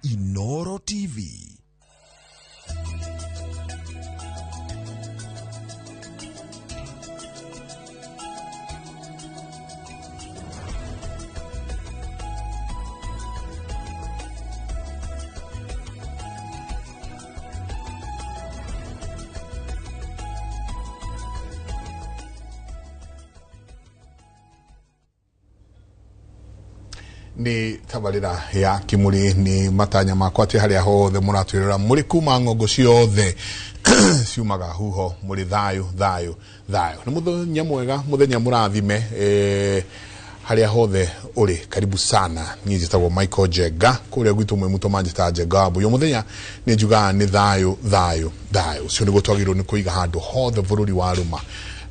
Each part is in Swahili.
Inoro TV. Ni tabarira ya kimuri ni matanya makwati hali aho the muratwirira muri kuma ngogo ciothe ciumaga huho muri thayu ni muthenya mwega muthenya murathime hali aho the uri karibu sana nyinyi tawo Michael Jega kuria gwitu mwe muto Manchester Jega buyo muthenya ni juga ni thayu cio ni gutwagirwo ni kuiga handu hothe bururi wa ruma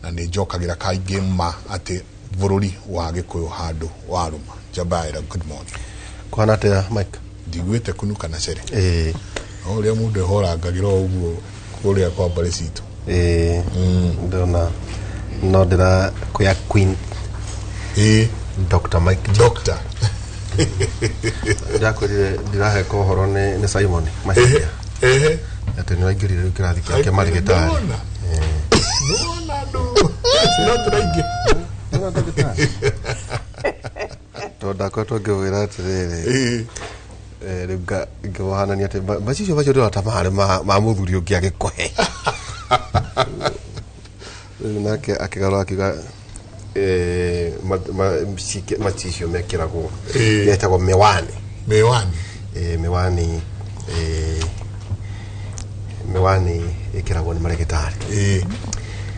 na ni njokagira kaingi ma ati bururi wa gikuyu handu wa ruma. Jabaira, good morning. Kwana te Mike. Digwete kunuka na cere. Ole mude hora ngagiro uguo kuria kwa Baresito. Ndona no dira kuya Queen. Dr. Mike. Doctor. Ndako dira he ko horo ne Simon. Mike. Ate no igirire kirathi kake marigitari. Nona do. Sino traige. Nona ndagitari. Toda koto gewira tere ruga gewahana ni ate bachicho bacho ndo tamare ma muthuri ungi agikohe nake akigaro akiga machicho mekirago yetagwo mewani ikirago ni maregitari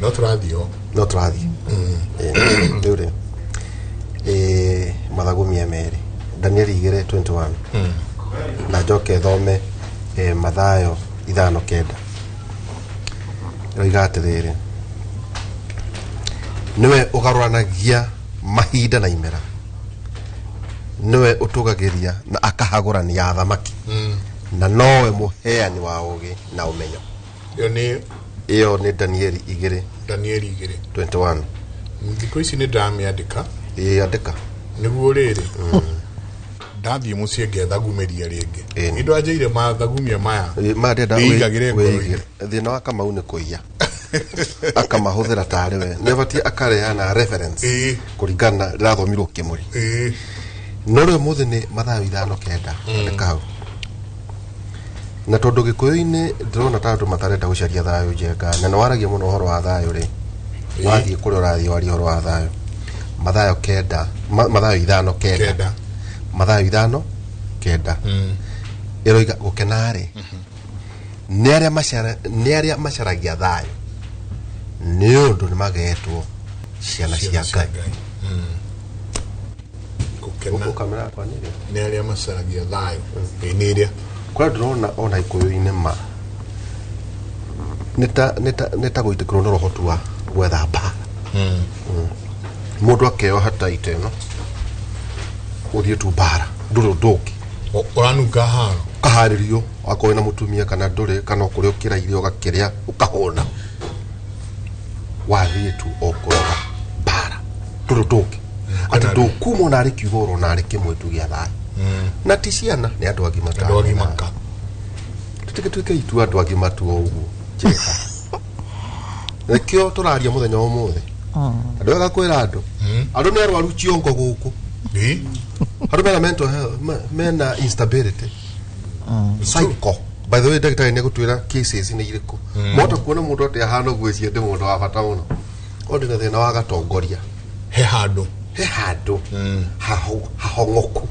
not radio Dure Madagumi emeri Daniel igere 21 na joke thome Mathayo 5:9 roigaterere niwe ugaruranagia mahinda na imera niwe utugagiria na akahagurania thamaki na nowe muheani wa ugi na umenyo iyo ni Daniel igere 21 ndiko ici ni drama andika andika niguo riri ndathie mucie ngethagumeria ringi indo ajeire mathagumia maya ndenda thina wa Kamau ni kuiya akamahuthira tari we nebati akareana reference kuringana rathomirwo kimuri no rwe muthi ni Mathayo 5:9 andika na tondu gikuyu-ini ndirona tandu matarenda gucaria thayo Njenga na waragia muno horo wa thayo ri wathie kuri urathie wari horo wa thayo Mathayo 5:9 Mathayo 5:9 eroiga gukenare ni aria macaragia thayo ni undu ni magetwo ciana cia Ngai gukena kwa ni aria macaragia thayo ni iria kwa ndrona ona ikuyu-ini ma neta guitikirwo no rohotu wa gwetha mbara mundu akeo hata iteno uthie tu mbara nduru nduki uranunga haro kaharirio akoina mutumia kana nduri kana kuri ukira irio gakiria ukahona wathie tu okoroga mbara nduru nduki ati ndukumo na ari kiugoro na ari kimwe tu gia thayo na ticiana ni andu agimaka tutikituike itu andu agimatu uguo Jeka ekio turaria muthenya umuthi andu agakwira andu ni arwaru ciongo guku andu mena mental health mena instability psycho by the way ndagitari ni gutwira cases ni iriku moto kuona mundu ati ahana gwiciye ndi mundu wa bata muno ondi na thina wa gatongoria he handu hahongoku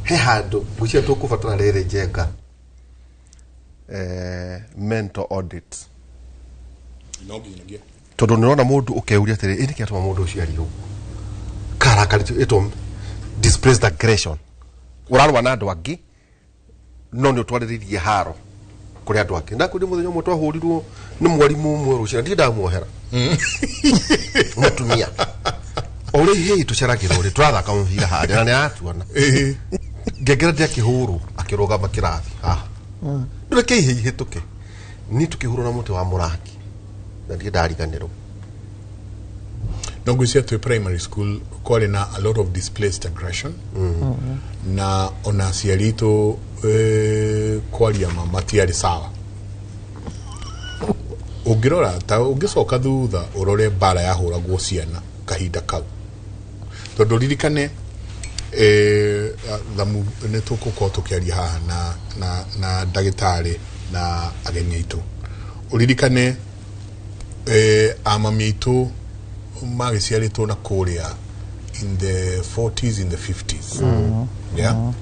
he handu bucia tukubatara riri Njenga mental audit tondu nirona mundu ukeuria atiri ini kiatuma mundu ucio ari ugu karakari itum displaced aggression urarwa na andu angi no ni utwariririe haro kuri andu angi na kuri muthenya umwe twahurirwo ni mwarimu umwe rucia ndi ndamuohera mutumia uri hii tucaragira uri turathaka muvira handi na ni atuona ngengera ndi akihuru akirugama kirathi ndureke hituke ni tukihuru na muti wa muraki na ndi ndariganirwo no gwisia to primary school kwari na a lot of displaced aggression na ona ciarito kwari ya matiari sawa ungirora ta ungicoka thutha urore bara ya huragwo ciana kahinda kau tondu ririkane thamu ne tuko tukiaria haha na ndagitari na ageni aitu uririkane amami aitu magiciaritwo na kuria in the 40s in the 50s yeah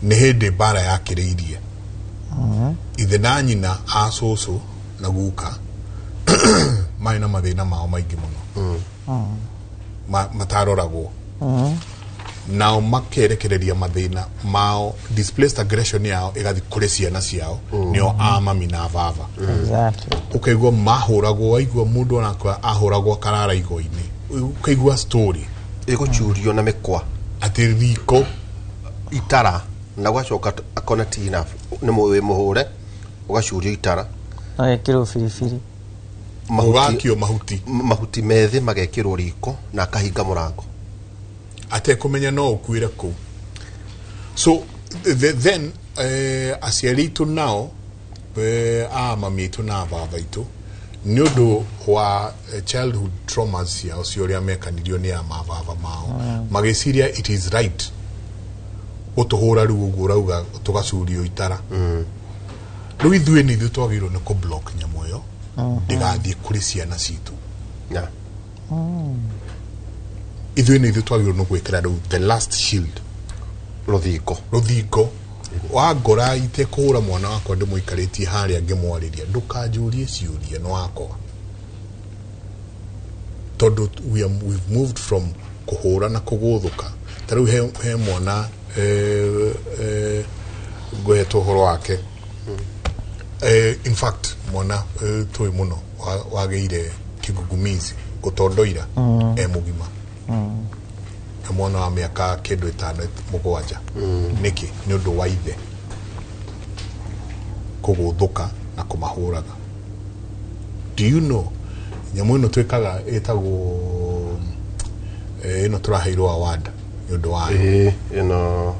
ne hede bara yakiriirie ithe na nyina asoso na guka maina mathina mao maingi muno mataroragwo nao makerekereria mathina mao displaced aggression yao igathi kuri ciana ciao nio amami na baba exactly ukaigua mahuragwo waigua mundu onakwa ahuragwo karara igoini ukaigua story iguchurio na mikwa atiriko itara na gwacoka akona tina ni muwe muhure ugachurio itara agekirwo firifiri mahuti methi magekirwo riko na kahinga murango ate kumenya no ukuire ku so then asiaritu nao mami itu na baba itu nyodo wa childhood traumas ya osiori amekanirio ni ya mababa mao mageciria it is right utuhura ru ugurauga tugacurio itara riu ithue ni twagirwo ni ku block nyamoyo ndigathie kuri ciana citu na ithue ni twagirwo no gwikira riu the last shield ruthingo wa ngora ite kuhura mwana wakwa ndimuikaritie haria ngimwariria ndukanjurie ciurie no wakwa tondu we've moved from kuhura na kuguthuka tariu he mwana ngweto horo wake in fact mwana tui muno wageire kigugumizi gutondoira mugima mwana wa miaka kindu 5-7 niki ni undu wa ithe kuguthuka na kumahuraga. Do you know nyamu ino twikaga etagwo ino turaheirwo award ni undu wa ino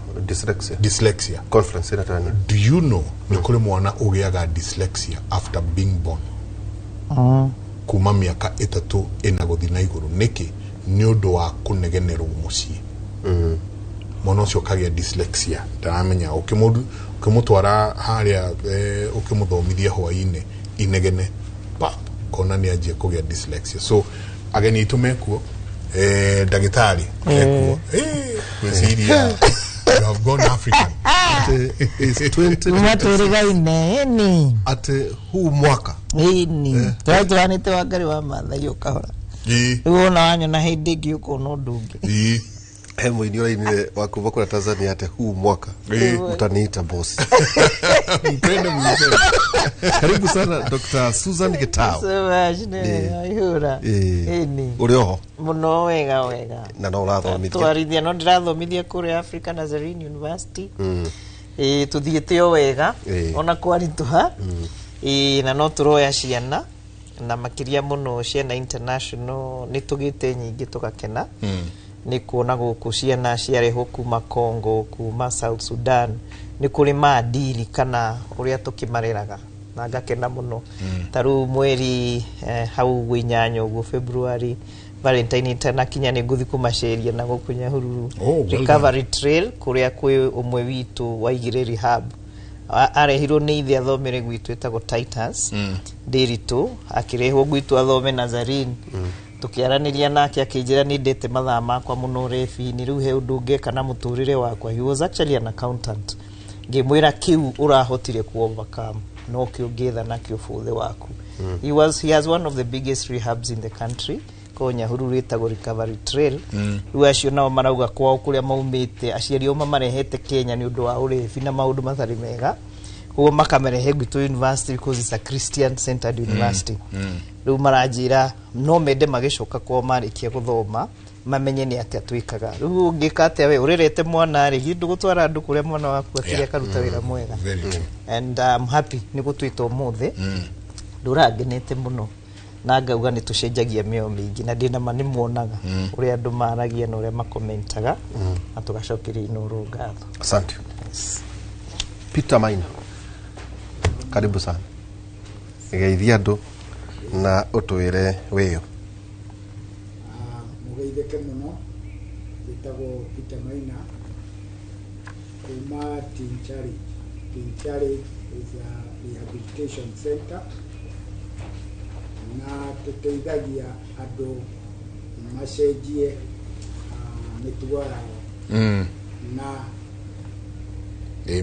dyslexia conference ina tani. Do you know ni kuri mwana ugiaga dyslexia after being born kuma miaka 3 ina guthi na iguru niki ni undu wa kunegenerwo mucii mono cio kagia dyslexia taramenya ukimutwara haria ukimuthomithia hwaine inegene pa kona ni ajie kugia dyslexia so ageni itumekuo dagitari ekuo kwesiria you have gone African is 20 maturigaine eni ate huu mwaka eni twajanite wangari wa Maathai ukahora uona wanyo na hindi ngi uko no ndungi hemo ini ora wakuva kwa Tanzania ate huu mwaka utaniita boss mpende mzee. Karibu sana Dr. Susan Gitau so wajne ayura eni urioho muno wega na no urathomithia twarithia no ndirathomithia kuri Africa Nazarene University tuthiete o wega ona kwarituha na no turoya ciana na makiria muno ciana international ni tugite nyingi tukakena ni kuona guku ciana ciareho kuma Congo kuma South Sudan ni kuri maadili kana uria tukimareraga na ngakena muno taru mweri hau gwinyanyo go February Valentine itanakinya ni nguthi kumaceria na gukunya hururu recovery trail kuria kwi umwe witu waigire rehab arehirwo ni ithe athomere gwitu etagwo Titus Ndiritu akirehwo gwitu athome Nazarene tukiaraniria nake akinjira ni ndete mathaa makwa muno refi ni riu he undu ngeka na muturire wakwa. He was actually an accountant ngimwira kiu urahotire ku overcome no kio ngetha na kio futhe waku. He has one of the biggest rehabs in the country konya hururu etagwo recovery trail riu acio nao marauga kwao kuria maumite aciari o mamarehete Kenya ni undu wa urefi na maundu mathari mega kuo makamerehe gwitu university because it's a Christian centered university riu maranjira no mende magicoka kwao marikia guthoma mamenye ni atia twikaga riu ngikate we urerete mwana ri gindu gutwara andu kuria mwana waku atire karuta wira mwega and I'm happy ni gutwita umuthi nduragenete muno na ngauga nĩ tũcenjagia mĩo mĩingĩ na ndĩna ma nĩ muonaga ũrĩa andũ maragia na ũrĩa makomentaga na tũgacokeria Inooro ngatho. Asante. Peter Maina, karibu sana. Geithia andũ na ũtwĩre wĩyo. Mugeithĩke mũno, njĩtagwo Peter Maina kuma Teen Challenge. Teen Challenge is a rehabilitation center na tũteithagia andũ macenjie mĩtugo yao na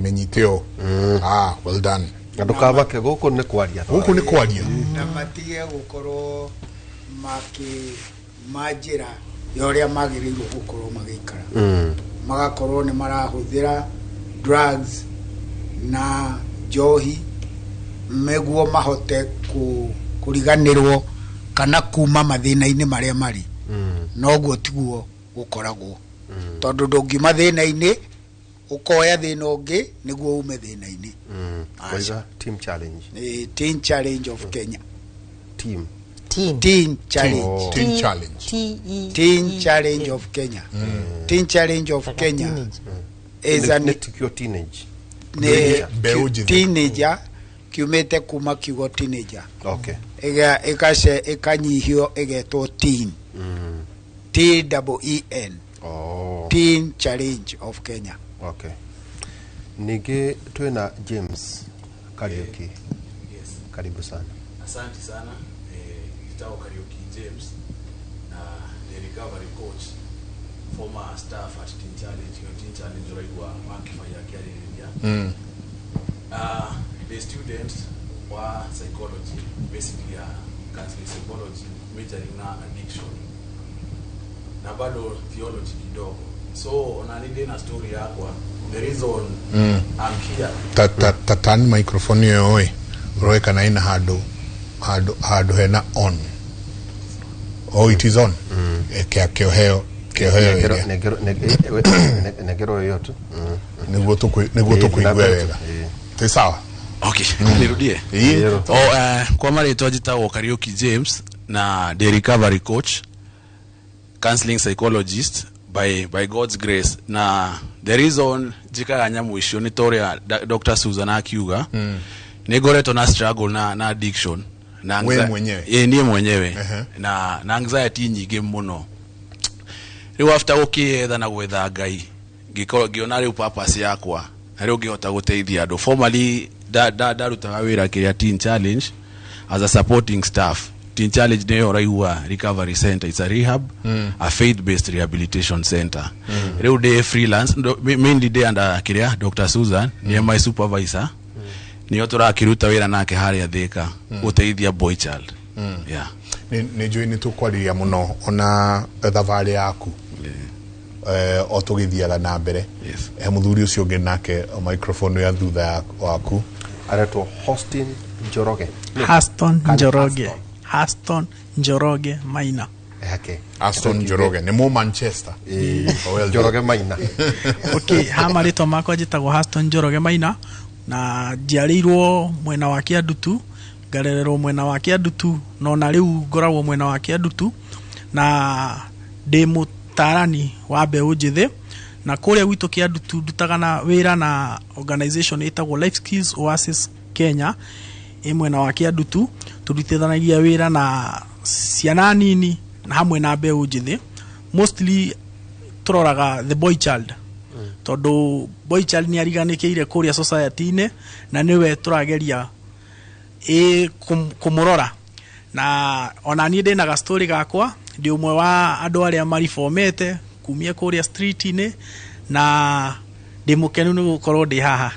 menyiteo. Well done. Andũ kabake gũkũ nĩ kwaria. Gũkũ nĩ kwaria. Na matige gũkorwo manjĩra ya ũrĩa magĩrĩirwo gũkorwo magĩikara. Magakorwo nĩ marahũthĩra drugs na njohi meguo mahote kuriganĩrwo kana kuma mathĩna-inĩ marĩa marĩ. Noguo tiguo gũkoragwo. Tondũ ndũngiuma thĩna-inĩ ukoya thĩna ũngĩ nĩguo ume thĩna-inĩ. Team Challenge. Teen Challenge of Kenya. Teen Challenge. Teen Challenge. Teen Challenge of Kenya. Teen Challenge of Kenya is a teenage. Teenager kiumete kuma kiugo teenager. Okay. Ikanyihio igetwo teen. TEEN. Teen Challenge of Kenya. Okay. Nige twena James Kariuki. Yes. Karibu sana. Asante sana. Kitao Kariuki James na the recovery coach, former staff at Teen Challenge. Teen Challenge raigwa makifanya kiaria. The students were psychology, basically counseling psychology, majoring na addiction. Na bado theology kidogo. So unanide na story yako. The reason I'm here. Tatani microphone yoe. Roeka na ina hado hena on. Oh, it is on. Keheo negero yote. Niguo tukuigwe wega. Ti sawa. Okay, nirudie. Kwa marĩtwa njĩtagwo Kariuki James na the recovery coach, counseling psychologist by God's grace. Na the reason jikaga nyamu icio ni toria Dr. Susan akiuga ni ngoretwo na struggle na addiction na niĩ mwenyewe na anxiety nyingĩ mũno. Rĩu after gũkĩetha na gwetha Ngai ngĩona rĩu purpose yakwa na rĩu ngĩhota gũteithia andũ. Formally darutaga wĩra kĩrĩa Teen Challenge as a supporting staff. Teen Challenge nĩyo raigua recovery center. It's a rehab, a faith-based rehabilitation center. Rĩu ndĩ freelance, mainly ndĩ under kĩrĩa Dr. Susan, niye my supervisor. Niyo tũrakĩruta wĩra nake harĩa Thĩka gũteithia boy child. Yeah. Nĩnjũĩ nĩtũkwariria mũno ona thabarĩ yaku. O tũgĩthiaga na mbere. Mũthuri ũcio ũngĩ nake microphone ya thutha waku. Aretwo Austin Njoroge. Aston Njoroge Maina. Aston Njoroge ni mu Manchester. Njoroge Maina. Okay, hama rĩtwa makwa njĩtagwo Aston Njoroge Maina na njiarĩirwo mwena wa Kĩandutu, ngarererwo mwena wa Kĩandutu, no na rĩu ngoragwo mwena wa Kĩandutu na ndĩ mũtarani wa mbeũ njĩthĩ na kũrĩa gwitũ Kĩandutu ndutaga na wĩra na organization ĩtagwo Life Skills Oasis Kenya mwena wa Kĩandutu. Turutithanagia wĩra na ciana nini na hamwe na mbeũ njĩthĩ. Mostly turoraga the boy child. Tondũ boy child nĩ ariganĩkĩire kũrĩa society-inĩ na nĩwe tũrageria kũmũrora. Na ona niĩ ndĩnaga story gakwa, ndĩ ũmwe wa andũ arĩa mariformete kumia kũrĩa street-inĩ na ndĩmũkenu nĩ gũkorwo ndĩ haha.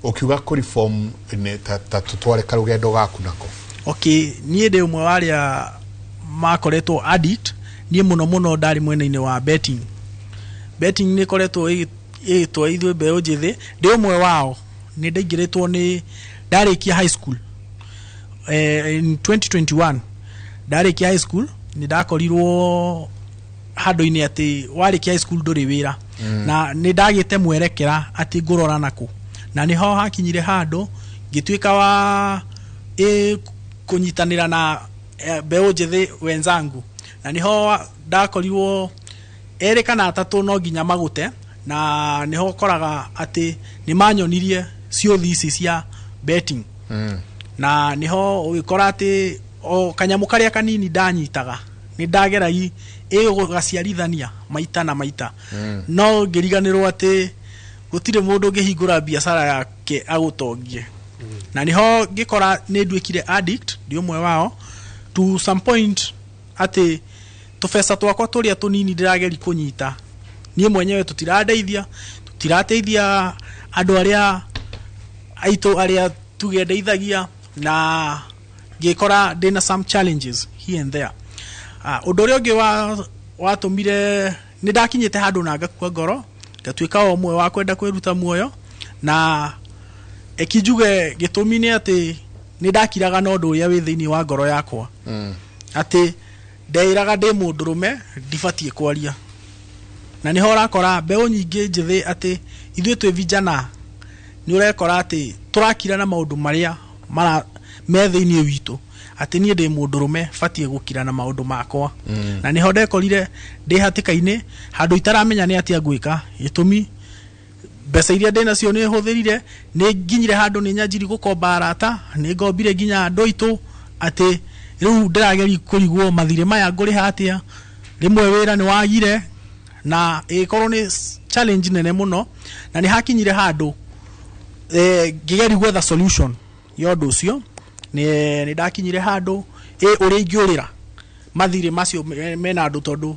Ukiuga kũreform nĩ ta tutware karugendo gaku nako. Okay, niĩ ndĩ ũmwe wa arĩa makoretwo addict. Niĩ mũno ndarĩ mwena-inĩ wa betting. Betting nĩ koretwo ĩgĩtwo ithuĩ mbeũ njĩthĩ. Ndĩ ũmwe wao. Nĩ ndaingĩrĩtwo nĩ ndarĩkia high school in 2021. Ndarĩkia high school nĩ ndakorirwo handũ-inĩ atĩ warĩkia high school ndũrĩ wĩra. Na nĩ ndagĩte mwerekera atĩ ngũrora nako. Na nĩho hakinyire handũ ngĩtuĩka wa kũnyitanĩra na mbeu njithi wenzangu na niho ndakorirwo ere kana atatu no nginya magute na niho koraga ati ni manyonirie ciuthi ici cia betting na niho ukora ati o kanyamu karia kanini ndanyitaga ni ndagerai gaciarithania maita na maita no ngiriganirwo ati gutire mundu ngihingura biashara yake agutongie na niho ngikora ni ndwikire addict ndi umwe wao to some point ati tufesa twakwa turia tunini ndirageri kunyita nie mwenyewe tutirateithia andu aria aitu aria tugendeithagia na ngikora ndina some challenges here and there undu uria ungi watumire ni ndakinyite handu na ngakua ngoro ngatuika omwe wa kwenda kwiruta muoyo na ekijuge gitumi ni ati ni ndakiraga no ndu uria wi thiini wa ngoro yakwa ati ndeiraga ndi mundurume ndibatie kwaria na niho rakora mbeu nyingi njithi ati ithuĩ twi vijana ni urekora ati turakira na maundu maria mara me thiini witu ati nie ndi mundurume batie gukira na maundu makwa na niho ndekorire ndi hatikaini handu itaramenya ni ati agwika gitumi mbeca iria ndina cio ni huthirire ni nginyire handu ni nyanjiri gukomba arata ni ngombire nginya andu aitu ati riu ndirageri kurigwo mathire maya nguri hatia rimwe wira ni wagire na ikorwo ni challenge nene muno na ni hakinyire handu ngigeri gwetha solution yondu ucio ni ndakinyire handu uri ngiurira mathire macio mena andu tondu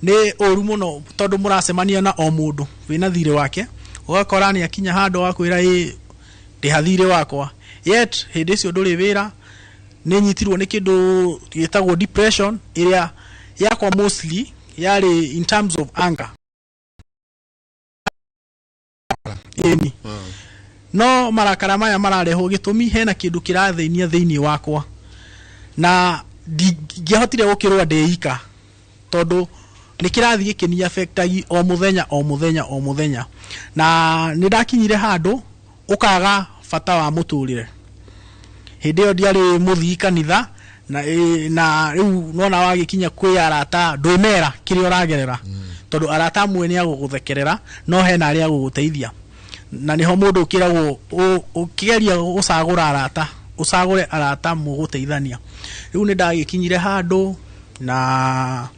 ni uru muno tondu murasemania na o mundu wina thire wake ugakora ni akinya handu akwira ndi hathire wakwa yet hindi cio nduri wira ni nyitirwo ni kindu gitagwo depression iria yakwa mostly yari in terms of anger no marakara maya marareho gitumi hena kindu kiratheinia thiini wakwa na ngihotire gukirwa ndeika tondu ni kirathi gikini affectagi o muthenya na ni ndakinyire handu ukaga fata wa muturire hindi yo ndiari muthii kanitha na riu nona wagikinya kwi arata ndwimera kiri uragerera tondu arata amwe ni aguguthekerera no hena ari aguguteithia na niho mundu ukiragwo ukigeria usagure arata muguteithania riu ni ndagikinyire handu na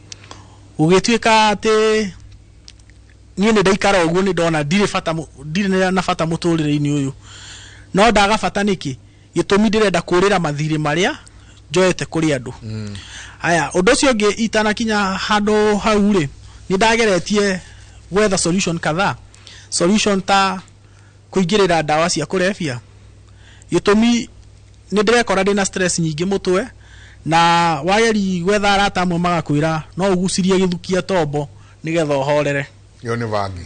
ugituika ati nie ni ndaikara uguo ni ndona ndire na fata muturire-ini uyu no ndaga fata niki gitumi ndirenda kurira mathiri maria njoete kuri andu aya undu ucio ngi itana kinya handu hau ri ni ndageretie gwetha solution kadhaa solution ta kuingirira dawa cia kurefia gitumi ni ndirekora ndina stress nyingi mutwe na wageri gwetha arata amwe magakwira no ugucirie githukia tombo nigetha uhorere yo ni vangi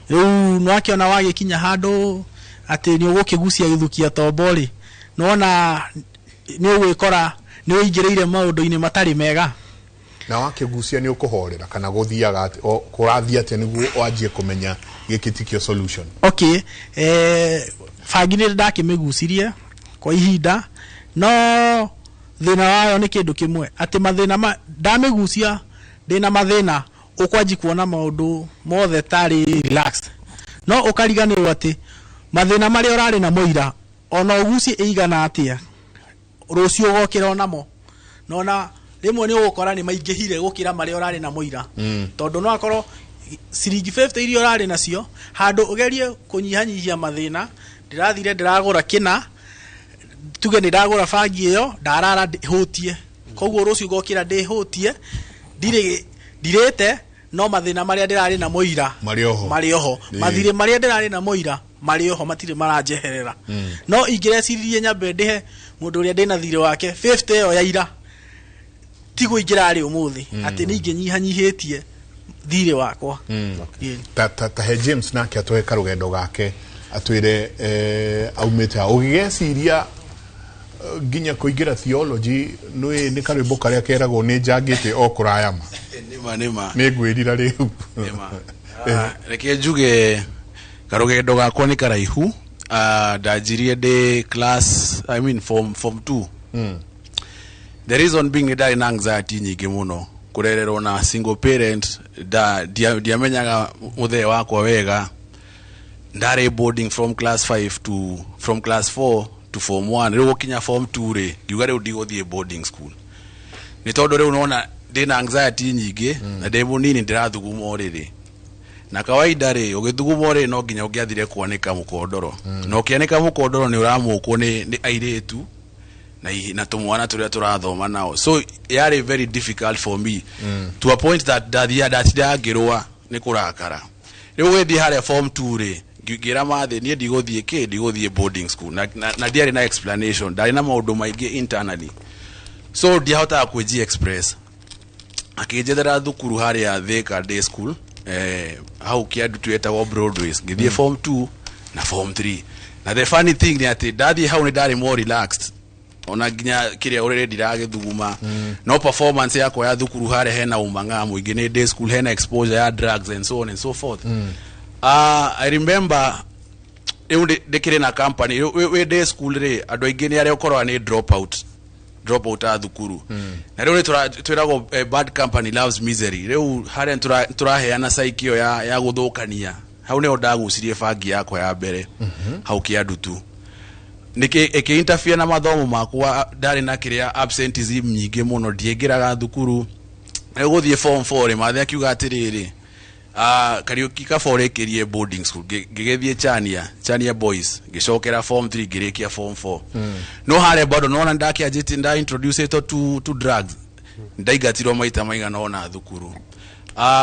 riu no akiona wagikinya handu ati ni ugukigucia githukia tombo ri nona ni ugwikora ni uingireire maundu-ini matari mega na wakigucia ni ukuhorera kana guthiaga kurathia ati niguo wanjie kumenya gikitikio solution okay fagine ndakimigucirie kwa ihinda no thina wayo ni kindu kimwe ati mathina ndamigucia ndina mathina ukwanji kuona maundu mothe tari relaxed no ukariganirwo ati mathina mari urari na muira ona uguci eigana atia rucio gokira namo nona rimwe ni ugukora ni maingihire gukira mari urari na muira tondu no akorwo ciringi 50 iria urari nacio handu ugerie kunyihanyihia mathina ndirathire ndiragura kina tuge ni ndagura bangi iyo ndarara hutie koguo rucio gokira ndi hutie ndirite no mathina maria ndirari na muira mari oho mathire maria ndirari na muira mari oho matire maranjeherera no ingirecirie nyambe ndihe mundu uria ndina thire wake 50 yo yaira tigo ingirari umuthi ati ni inginyihanyihitie thire wakwa ta he James nake atweka rugendo gake atwire aumite ugigeciria ginya kuingira theology ni karwimbo karia keragwo ni njangite o kurayama nima ni ngwirira riu reke njuge karugendo gakwa ni karaihu ndajirie ndi class form 2 The reason being ndari na anxiety nyingi muno kurererwo na single parent diamenyaga muthe wakwa wega ndari boarding from class 4 to form 1 riu kinya form 2 ri ngiuga riu ndigothie boarding school ni tondu riu unaona ndina anxiety nyingi na ndi munini ndirathuguma oriri na kawaida ri ugithuguma oriri no nginya ungiathire kwanika mukondoro no kianika mukondoro ni uramukwo ni airetu na tumwana turia turathoma nao so yari very difficult for me to a point that ndagirwa ni kurakara riu wendi haria form 2 ri ngira mathe nie ndiguthie boarding school na ndiari na explanation ndari na maundu maingi internally so ndiahota kweji express akijethera thukuru haria Thika Day School how kiadu tuetagwo Broadways ngithie form 2 na form 3 na the funny thing ni ati ndathie hau ni ndari more relaxed ona ginya kiria urere ndiragithuguma no performance yako ya thukuru haria hena umanga muingi ni day school hena exposure ya drugs and so on and so forth I remember ndikire na company we day school ri andu aingi ni aria ukorwa ni drop out a thukuru na riu twiragwo bad company loves misery riu haria turaheana saikio ya guthukania hau ne ndagucirie bangi yakwa ya mbere hau kiandu tu niki interfere na mathomo makwa ndari na kiria absenteeism nyingi muno ndiengiraga thukuru guthie form 4 mathe akiuga atiriri Kariuki kaforekerie boarding school ngigethie Chania boys ngicokera form 3 ngirikia form 4 no hare bado nona ndakianjiti nda introduce it to drugs ndaigatirwo maita maigana ona thukuru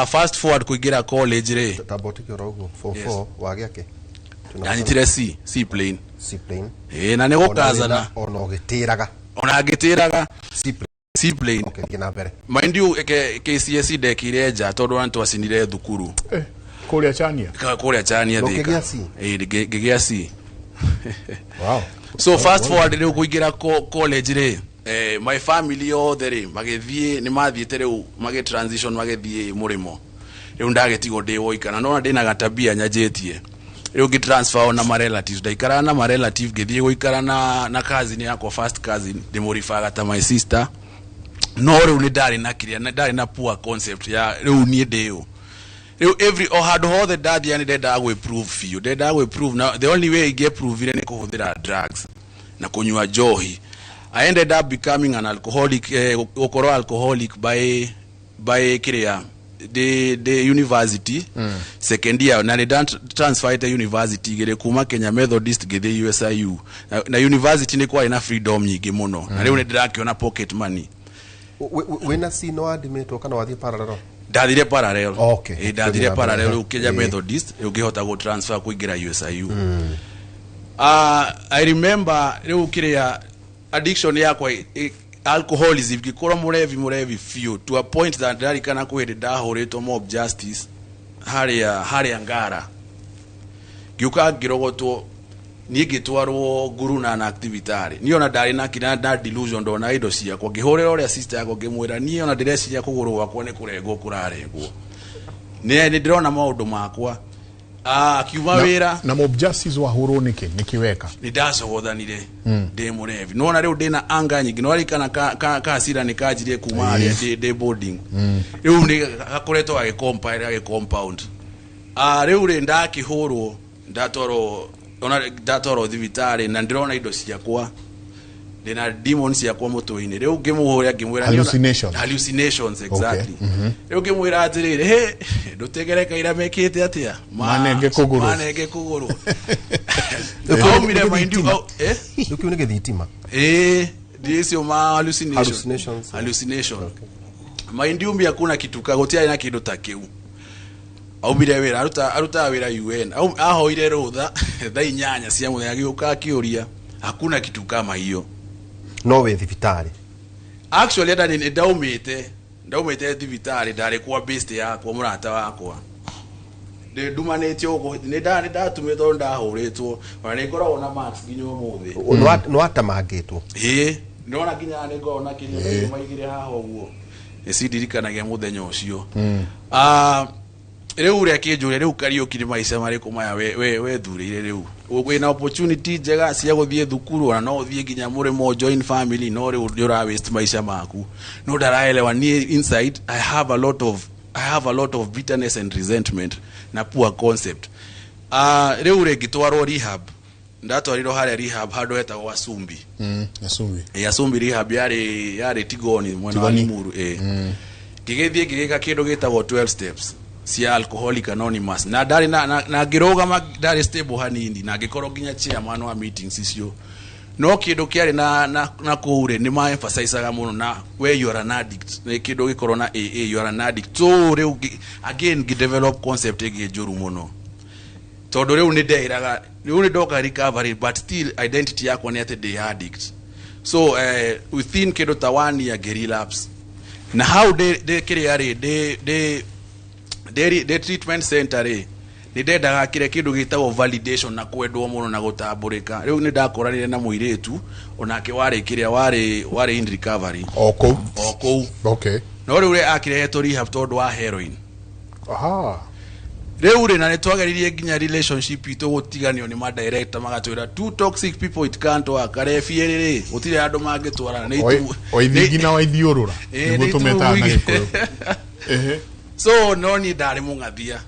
fast forward kuingira college ri tabotikio rogo form 4 wagiake anyitire C plane na nego kazana ona gitiraga C plane okay kina mbere mind you KCSE dekire ja tondu antu asinire thukuru kuria Chania Thika gigia C wow so fast forward riu kuingira college ri my family othe ri magithie ni mathiete riu magi transition magithie murimo riu ndagetigo ndi woikana no ndina gatabia nyajetie riu gi transfer na ma relatives ndaikara na ma relative githie goikara na cousin yako first cousin ndimurifaga ta my sister no riu ni ndari na kiria na ndari na poor concept ya riu nie ndio riu every had all the dad yani deda go prove for you deda go prove now the only way you get prove ni kuhudhira drugs na kunywa johi I ended up becoming an alcoholic okoro alcoholic by kiria the university second year na transfer to university gere kuma Kenya Methodist githe USIU na university ni kwa ina freedom nyingi muno na riu ni ndirakiona pocket money wena sino admit kana wathi parallel ndathire parallel okay ndathire parallel Kenya Methodist ukihota go transfer kuingira USIU I remember riu kiria addiction yakwa alcoholism gikora murevi few to a point that ndari kana kuhede ndahoretwo mob justice haria ngara giuka girogotwo nigitwarwo guru na activitary niona ndari na kina na delusion ndona indo cia kwa gihorera ore sister yako ngimwira niona ndireciria kuguru wakwa ni kurengwo kurarengwo ni ndirona maundu makwa akiuma wira na mob justice wa huru nikiweka ndacogothanire ndi murevi nona riu ndina anga nyingi no arikana ka asira nikajirie kuma ari ndi boarding riu ndi gakoretwo agi compound riu ri ndakihurwo ndatoro thibitari na ndirona indo ciakwa ndina demons ciakwa mutuini riu ngimuhuria ngimwira hallucinations exactly riu ngimwira atiriri he ndutegereka ira mekite atia manenge kuguru aumire mind you ndukiune githitima ndicio ma hallucination mind you mbia kuna kitu kagotia ina kindu takiu aumire wira aruta wira UN ahoire rutha thaa 8 cia muthenya giuka kiuria hakuna kitu kama hiyo no we thibitari actually ndani ndaumite thibitari ndari kwa best yakwa murata wakwa ndumanite uko ndatumito ndahuritwo ona ngoragwo na max nginya umuthi no atamangitwo ndona nginya ngorona kinyo maigire haha uguo nicidirikanagia muthenya ucio riu ria kinjure riu Kariuki ni maica mariku maya we thurire riu wina opportunity njega cia guthie thukuru na no uthie nginya murimo join family no riu ura waste maica maku no ndaraelewa ni inside I have a lot of bitterness and resentment na poor concept riu ngitwarwo rehab ndatwarirwo haria rehab handu hetagwo Asumbi Asumbi rehab yari Tigoni mwana wa Limuru ngigithie ngigika kindu gitagwo 12 steps cia Alcoholic Anonymous na ndari na ngirugama ndari stable hanini na ngikorwo nginya chairman wa meetings icio no kindu kiari na kuure ni ma emphasize muno na we you are an addict na kindu gikorwo na you are an addict so riu again develop concept igi njuru muno tondu riu ni ndeiraga riu ni ndoka recovery but still identity yako ni ati the addict so within kindu ta 1 year relapse na how they kiriari the treatment center ni ndendaga kire kindu gitagwo validation na kwendwo muno na gutamburika riu ni ndakoranire na muiretu onake wari kiria wari in recovery oko okay no riu akirehetwo rehab tondu wa heroin riu na nitwageririe nginya relationship itu gutiganio ni ma director magatwira two toxic people it can't work arefierere gutire andu mangitwarana ni tu oithigi na waithiurura niguo tumeta na gikuyu so no ni ndari mungathia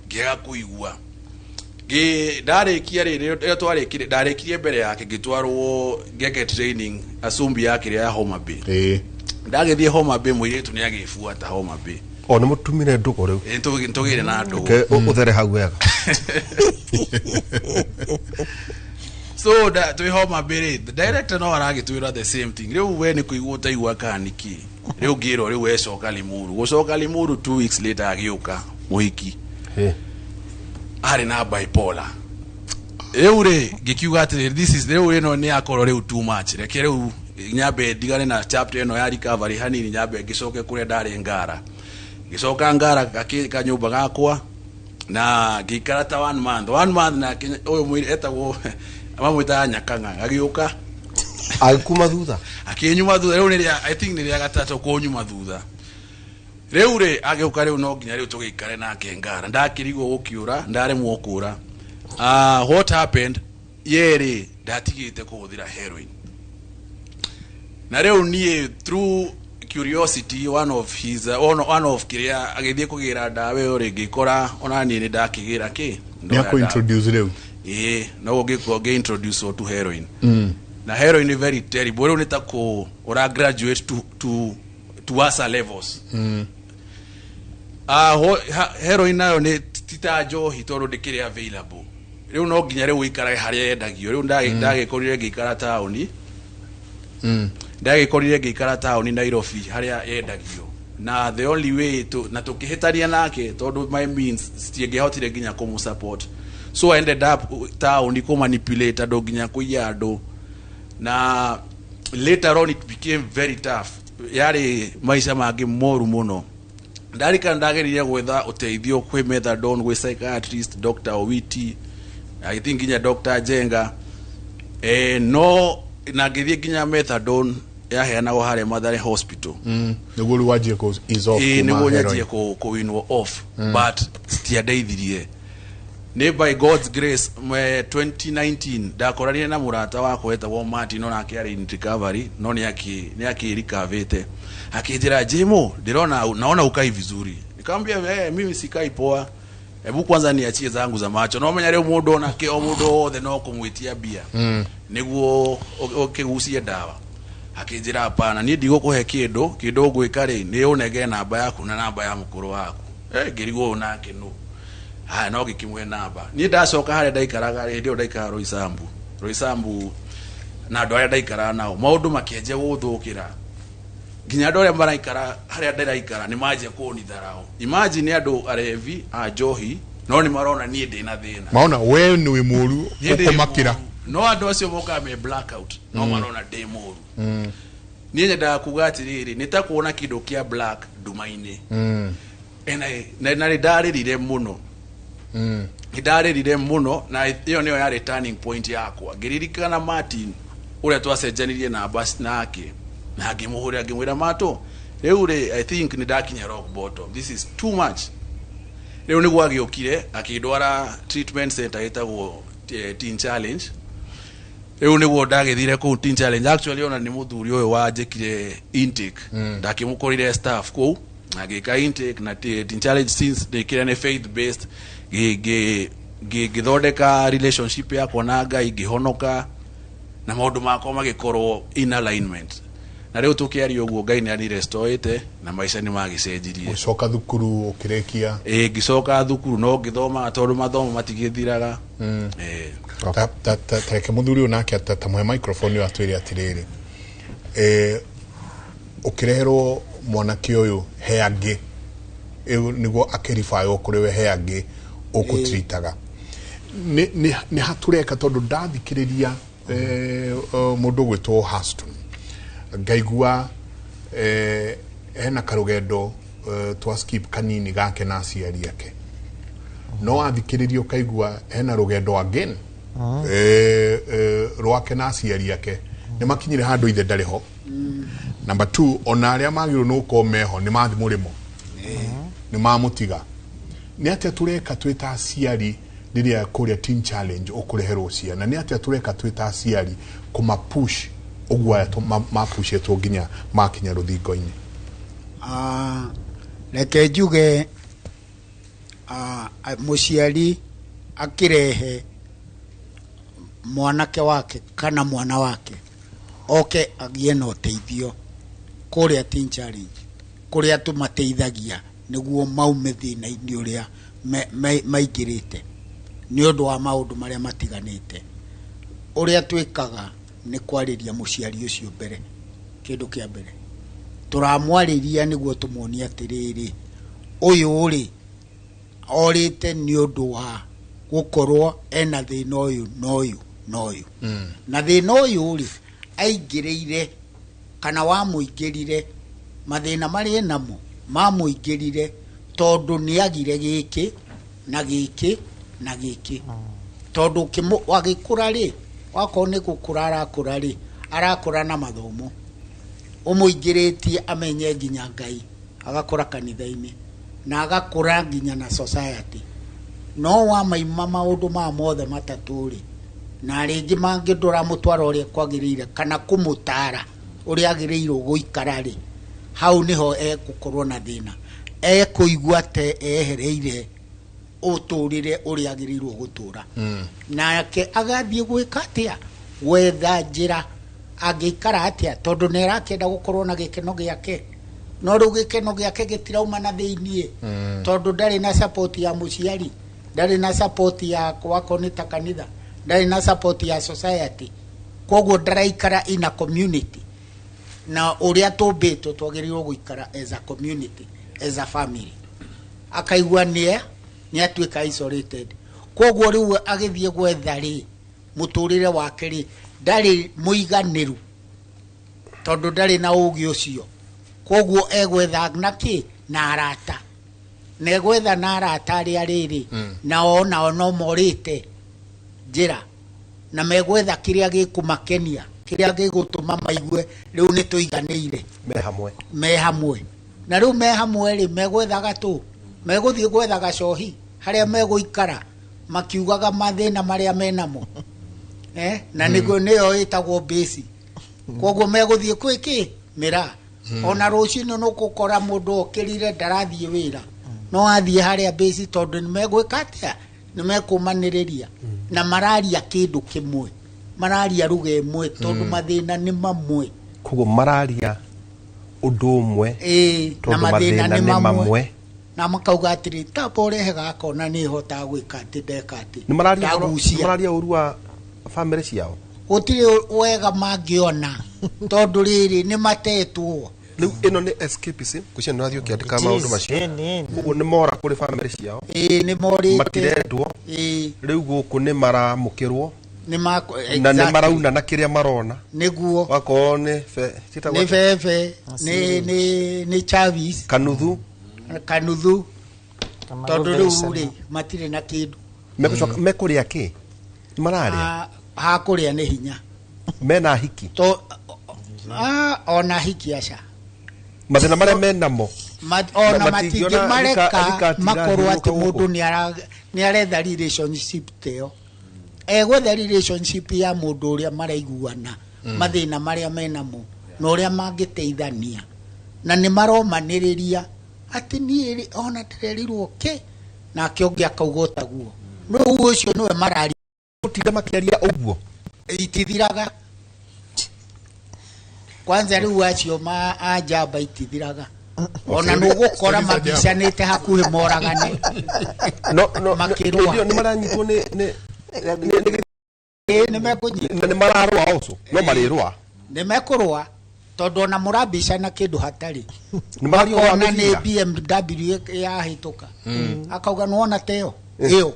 ngega kuigua ndarikia riri twarekire ndarikirie mbere yake ngitwarwo ngeke training Asumbi yake ya Homa Bay ndagithie Homa Bay muiretu ni agifuata Homa Bay ni mutumire ndugo riu ntugire na ndugo uthere hau wega so that we Homa Bay the director no aragitwira the same thing riu we ni kuigua taigua kaniki riu ngiro riu ecoka Limuru gucoka Limuru 2 weeks later agiuka muhiki ari na bipolar riu ngikiuga ati this is riu ino ni akoro riu too much reke riu nyambe ndigane na chapter ino ya recovery hanini nyambe ngicoke kure ndari Ngara gicoka Ngara kanyumba gakwa na ngikara ta 1 month na uyu mwiri etagwo amamwita Nyakanga agiuka akuma thutha akinyuma thutha riu ni I think ni gatatu kunyuma thutha riu agiuka riu no nginya riu tugikare nake Ngara ndakirigwo gukiura ndaremwo kura what happened yeri ndatigite kuhuthira heroin na riu nie through curiosity one of kiria agithie kugira ndawe uri ngikora ona ni ndakigira ki ni ku introduce riu no ngiko introduce to heroin na heroin is very terrible riu nitako ora graduate to asa levels heroin nayo ni titajo hitoro ndikire available riu no nginya riu ikara haria yendagio riu ndagikorire ngikara taoni ndagikorire ngikara taoni Nairobi haria yendagio na the only way to na tukihitania nake tondu my means stiengehotire nginya kumu support so I ended up taoni ku manipulate ndo nginya kuiya andu na later on it became very tough yari maisha mangi moru muno ndarika ndageririe gwetha uteithio kwi methadone gwi psychiatrist Dr. Owiti I think nginya Dr. Jenga no na ngithie nginya methadone yaheanagwo haria Mathare Hospital niguo wajie ko is off niguo nyajie ko winwo off but stiadeithirie ni by God's grace 2019 ndakorania na murata wako etagwo Martin no nake ari in recovery no ni recoverete akijira Jemo naona ukai vizuri nikamwambia mimi sikai poa hebu kwanza niachie zangu za macho no menya leo mundu ona ke o mundu the no kumwitia bia niguo okigucie dawa akijira hapana ni ndigukuhe kindu gwikari ni unege namba yaku na namba ya mukuru waku ngirigo nake no no gikimwe namba ni ndacoka haria ndaikaraga ndio ndaikara Roysambu na ndo haria ndaikara nao maundu makienje guthukira nginya andu aria maraikara haria ndaikara ni maje kuni tharao imagine andu arevi njohi no ni marona nie ndina thina maona we ni wi muru ukomakira no andu acio moka me blackout no marona de muru nie nyenda kuga atiriri nitakuona kindu kia black ndumaini na ndaririre muno ndaririre muno na iyo niyo yari turning point yakwa ngiririkana Martin uria twacenjanirie na bus nake na ngimuhuria ngimwira mato riu I think ni dakinya rock bottom this is too much riu niguo agiukire akindwara treatment center itagwo Teen Challenge. Riu niguo ndagithire ku Teen Challenge. Actually ona ni muthuri uyu wanjikire intake ndakimukorire staff ku agika intake na Teen Challenge since ndikire ni faith based githondeka relationship yakwa na Ngai ngihonoka na maundu makwa magikorwo in alignment. Na riu tukiaria uguo Ngai ni ani restoite na maisha ni magicenjirie. Ucoka thukuru ukirekia ngicoka thukuru no ngithoma tondu mathomo matigithiraga. Tareke muthuri onake tatamwe microphone yo atwire atiriri ukireherwo mwanake uyu heangi niguo akirifayo kuriwe heangi ukutritaga ni hatureka tondu ndathikiriria mundu gwitwo Haston ngaigua hena karugendo twa skip kanini gake na aciari ake no athikiririo kaigua hena rugendo again rwake na aciari ake ni makinyire handu ithe ndari ho. Number 2 ona aria magiru no ko meho ni mathi murimo ni mamutiga ni atia tureka twita aciari riria kuria Teen Challenge ukureherwo ciana ni atia tureka twita aciari kuma push ogwa ma push eto ginya makinya ruthingo-ini. Reke njuge muciari akirehe mwanake wake kana mwana wake oke agie na uteithio kuria Teen Challenge kuria tumateithagia niguo maume thina-ini uria maingirite ni undu wa maundu maria matiganite. Uria twikaga ni kwariria muciari ucio mbere. Kindu kia mbere turamwariria niguo tumuonia atiriri uyu uri orite ni undu wa gukorwo ena thina uyu no uyu na thina uyu uri aingirire kana wamuingirire mathina mari namo mamuingirire tondu ni agire giki na giki na giki tondu wagikura ri wako ni gukura arakura ri arakura na mathomo umuingiritie amenye nginya Ngai agakura kanitha-ini na agakura nginya na society no wa maima maundu ma mothe matatu ri na ringi mangi ndura mutwara uria kwagirire kana kumutara uria agirirwo guikara ri hau niho gukorwo na thina kuigua te ehereire uturire uria agirirwo gutura nake agathie gwika atia gwetha njira agikara atia tondu nerakenda gukorwo na gikeno giake no riu gikeno giake gitirauma na thiini tondu ndari na support ya muciari ndari na support ya kwako ni ta kanitha ndari na support ya society koguo ndaraikara in a community na uria tumbitwo twagirirwo guikara as a community as a family akaigua ni atuika isolated koguo riu agithie gwetha ri muturire wake ri ndari muiganiru tondu ndari na ugi ucio koguo egwetha naki na arata negwetha na arata aria riri na ona no morite njira na megwetha kiria gikumakenia kiria gigutuma maigue riu ni tuiganiire me hamwe na riu me hamwe ri megwetha gatu meguthie gwetha gacohi haria meguikara makiugaga mathina maria menamo na niguo niyo itagwo base koguo meguthie kwiki mira ona rucino no gukora mundu okirire ndarathie wira no athie haria base tondu ni megwika atia ni mekumaniriria na mararia kindu kimwe mararia ruga imwe tondu mathina ni mamwe koguo mararia undu umwe na mathina ni mamwe na makauga atiri tapore gakona ni hota gwika ati ndeka ati ni mararia uru wa family ciao utiri wega mangiona tondu riri ni matetwo riu ino ni escapism kucia no athio kiandika maundu macio koguo ni mora kuri family ciao ni morite matirendwo riu guku ni maramukirwo ni na ni marauna na kiria marona niguo wako ni fefe ni Chavis kanuthu tondu riu ri matire na kindu mekuria ki mararia hakuria ni hinya mena hiki ona hiki aca mathina maria menamo ona matingi mareka makorwo ati mundu ni aretha relationship teo gwetha relationship ya mundu uria maraiguana mathina maria menamo na uria mangiteithania na ni maromaniriria ati ni ona tirerirwo ke na kiongia kaugo taguo no ucio no marari utinda makiaria uguo itithiraga kwanza riu acio ma ajamba itithiraga ona nugukora mabicanite hakuhi moragane no makirwa ni maranyitwo ni mekunyita ni mararwa also no marirwa ni mekurwa tondu ona murabicana kindu hatari ni mario na ni BMW ya hituka akauga nuona teo iyo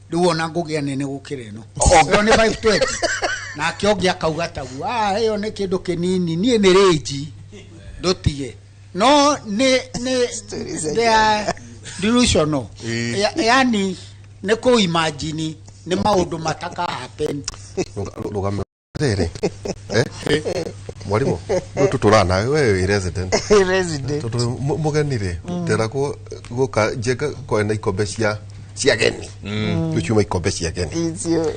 riu ona ngugia nene gukire no iyo ni 520 na kiongia akauga tagu iyo ni kindu kinini nie ni range ndutige no ni they are delusional yani ne ko imagine ni maundu mataka happen lugame rere mwalimu ndo tuturana wewe resident mugenire tera ko goka jeka ko na ikombe cia geni tuchuma ikombe cia geni icio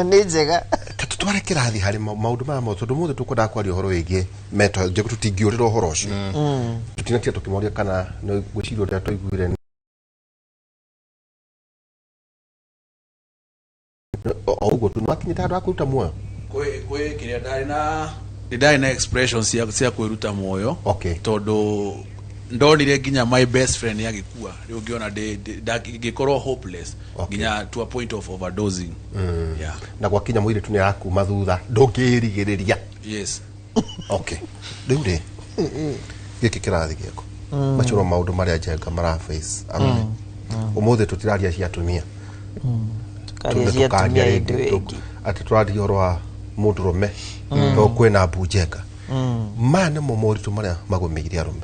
ni njega tutware kirathi hari maundu ma mo tondu muthe tukwenda kwaria horo wigi meto je tutingiurira horo ucio tutinatia tukimoria kana no guciro ria toiguire ogo tunakinyita ndo akuruta muoyo kwe kiria ndari na expressions cia kwiruta muoyo tondu ndonire nginya my best friend yagikua riu ngiona ngikorwo hopeless nginya to a point of overdosing yeah na kwa kinya mwire tu ni akuma thutha ndungirigiriria yes riu ri giki kirathi giako machoro maundu maria jenga mara face umuthe tutiraria cia atumia ati twari orwa mudurume to kwena bujeka mane momori tu maria magumigiri arume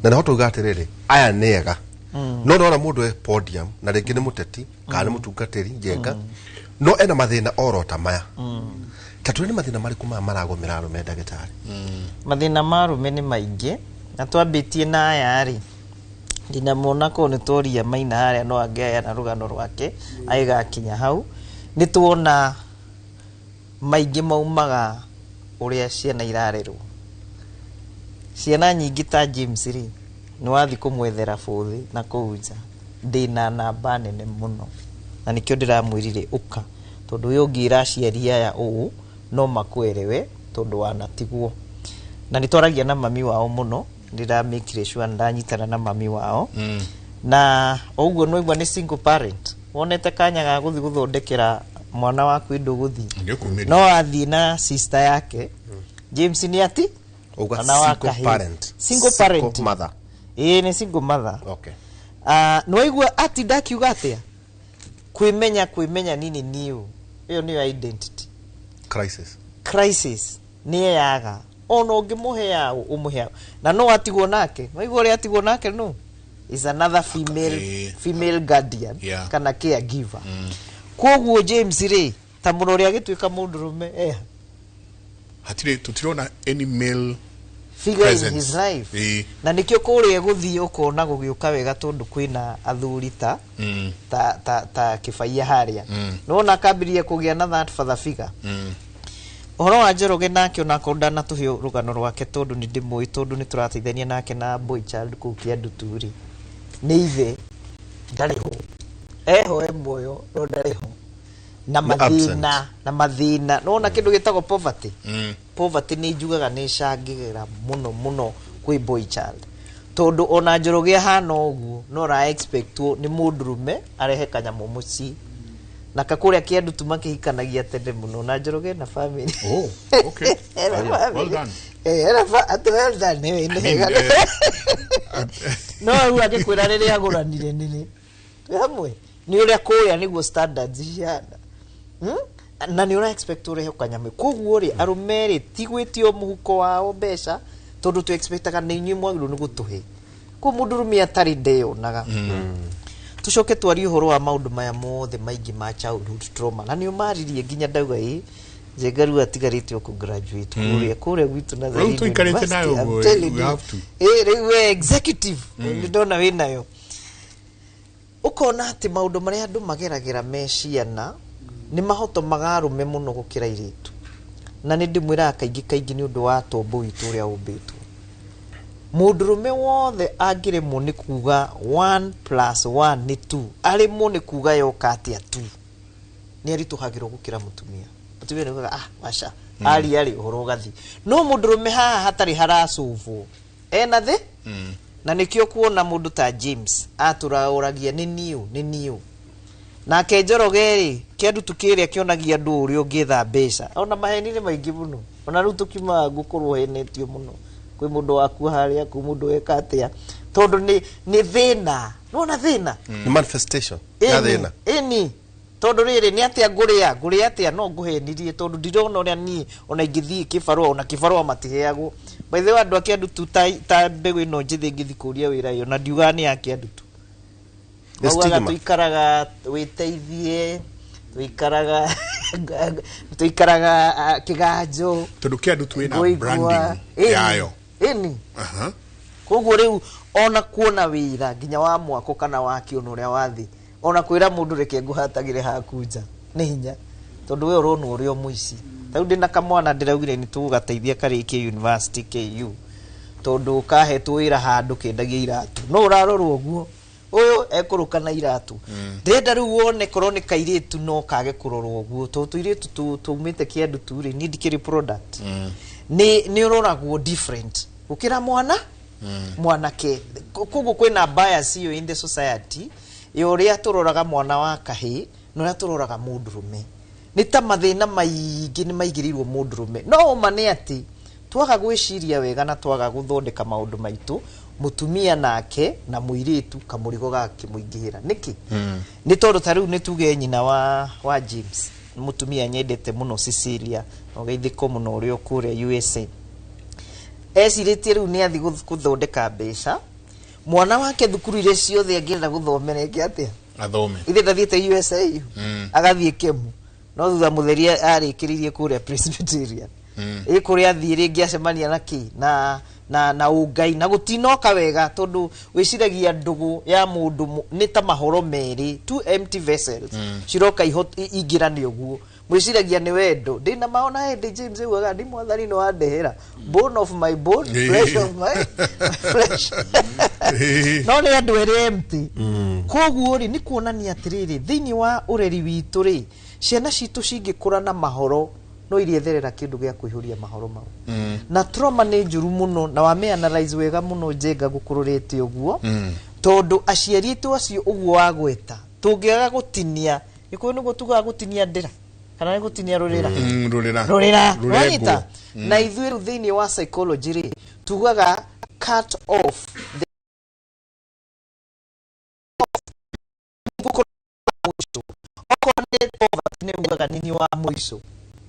na naho tugatiriri aya nega no ndona mundu e podium na ringi ni muteti kana ni mutungatiri jenga no ena mathina orota maya tatu ni mathina mariku maragomera arume ndagitari mathina marume ni maingi na twambitie na aya ri ndinamona ko ni toria maina haria no angea na rugano rwake aigakinya hau ni tuona maingi maumaga uria ciana irarerwo ciana nyingi ta James ri ni wathi kumwethera futhi na kuuja ndina namba nene muno na nikio ndiramwirire uka tondu uyu ngira ciaria ya uu no makwerewe tondu wanatigwo na nitoragia na mami wao muno ndiramikire sure ndanyitana na mami wao na uguo no igwa ni single parent wonete kanya ga guthi guthondekera mwana waku indu guthi no athi na sister yake James ni ati single parent mother ni single mother no igwa ati ndakiuga atia kwimenya nini niu iyo ni identity crisis ni yaga ono ngimuhea umuhea na no atigwo nake no igore atigwo nake no is another female guardian kana caregiver koguo James ri ta muno ria gitwika mundurume hatire tutirona any male figure in his life na nikio kuria guthii ukona gugiuka wega tondu kwina athuri ta kifaia haria nona kabirie kugia na that father figure Ohoro wa Njoroge nake ona konda na tuhio rugano rwake tondu ni ndimui tondu ni turateithania nake na boy child ku Kiandu turi ni ithe ndariho moyo no ndariho na mathina nona kindu gitago poverty ni njugaga ni cangigira muno kwi boy child tondu ona Njoroge hana uguo no ra expect ni mundurume arehe kanyamu muci na kakuria Kiandu tumakihikanagia tende muno na Njoroge na family okay well done well done no ru agikwira riria aguranire nini hamwe ni uria kuria niguo standards ciana na ni ura expect urehe kanyamu koguo ri arumeri tigwitio muhuko wao mbeca tondu tu expectaga ni inyu mwagiru ni gutuhe ku mundurumia tari ndeyonaga tucoke twari uhoro wa maundu maya mothe maingi ma childhood trauma na ni umaririe nginya ndauga Njenga atigarite ku graduate kure gwitu na Rĩu tũikarĩte nayo we have to rĩu executive ndona wĩ nayo ukona ati maundu maria andu mageragera meciana ni mahoto magarume muno gukira iritu na ni ndimwira kaingi ni undu wa tombo witu uria umbitwo mundurume wothe angiremwo ni kuga 1+1 ni 2 arimo ni kuga yoka atia 2 ni arituhagirwo gukira mutumia mutumia ni kuga masha ali uhoro gathi no mundurume haha hatari haracuvwo ena thi na nikio kuona mundu ta James aturauragia ni niu na kenjorogeri kiandu tukiria kionagia ndu uri ungitha mbeca ona maheni ni maingi muno ona ru tukima gukorwo henetio muno kwi mundu waku haria ku mundu weka atia tondu ni thina nona thina ni manifestation ya thina ini tondu riri ni atia nguria atia no nguhenirie tondu ndirona uria ni ona ingithii kibarua ona kibarua matiheagwo by the way andu akia ndutu ta mbegu ino njithi ngithi kuria wira iyo na ndiuga ni akia ndutu Mauaga tuikaraga witeithie tuikaraga kiganjo tondu kia ndutu ina branding yayo ini koguo riu ona kuona wira nginya wa mwako kana wa kiuno ria wathi ona kwira mundu reke nguhatagire hakunja ni hinya tondu we uronu urio muici tau ndina kamwana ndiraugire ni tugateithia kariki university KU tondu kahetwo wira handu kendagia iratu no urarorwo guo uyu ekurukana iratu ndenda riu wone korwo ni kairitu no kage kurorwo guo to tuiritu tumite kiandu turi need kiri product ni uroragwo different ukira mwanake kugu kwina bias iyo in the society yoria turoraga mwana wa kahi no ria turoraga mundurume ni ta mathina maingi ni maigirirwo mundurume no mane ati twaga gwiciria wega na twaga guthondeka maundu maitu mutumia nake na muiritu kamurigo gake muingihira niki ni tondu tariu ni tuge nyina wa James mutumia nyendete muno Cecilia ogeithiko muno uri okure USA esiritie riu ni athi guthondeka mbeca mwana wake thukuru ile ciothe angirenda guthomera iki atia athome ithe ndathiete USA agathie Kemu no thutha mutheria arikiririe kure Presbyterian ikuri athie ringi acemania na ki na ungai na gutinoka wega tondu wiciragia ndugu ya mundu ni ta mahoro meri two empty vessels ciroka ingirane uguo mwiciragia ni wendo ndina maona hedi James ugaga ndi mwathani no andehera bone of my bone flesh of my flesh no ni andu eri empty koguo ri ni kuonania atiriri thini wa ureri witu ri ciana citu cingikura na mahoro no irietherera kindu gia kuihuria mahoro mau na trauma ni njuru muno na wame analyze wega muno Njenga gukururite uguo tondu aciari tu acio uguo wagweta tungiaga gutinia iko nugo tuga gutinia ndira kana ni gutinia rurira rurira na ithuĩ thĩinĩ wa psychology ri tugaga cut off ni ugaga nini wa muico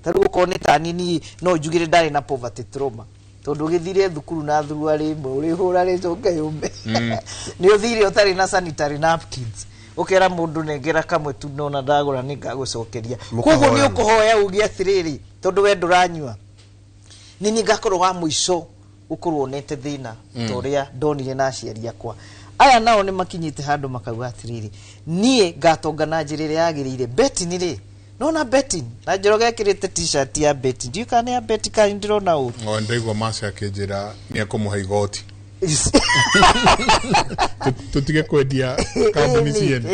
taru ukone ta nini no njugire ndari na poverty trauma tondu githire thukuru na thurua rimwe uri hura ri coke yumbe ni uthire utari na sanitary napkins ukera mundu nengera kamwe tu nona ndagura ni ngagucokeria koguo ni ukuhoya ugi atiriri tondu we nduranyua nini ngakorwo wa muico ukorwo nete thina toria ndonire na aciari akwa aya nao ni makinyite handu makauga atiriri nie ngatonga na njirire yagirire beti ni ri nona betting na Njoroge ekirite t-shirt ya betting ndiu kana ya bet ka ndirona u o ndaigwa masi akinjira ni akumuha igoti tutige kwendia company ciene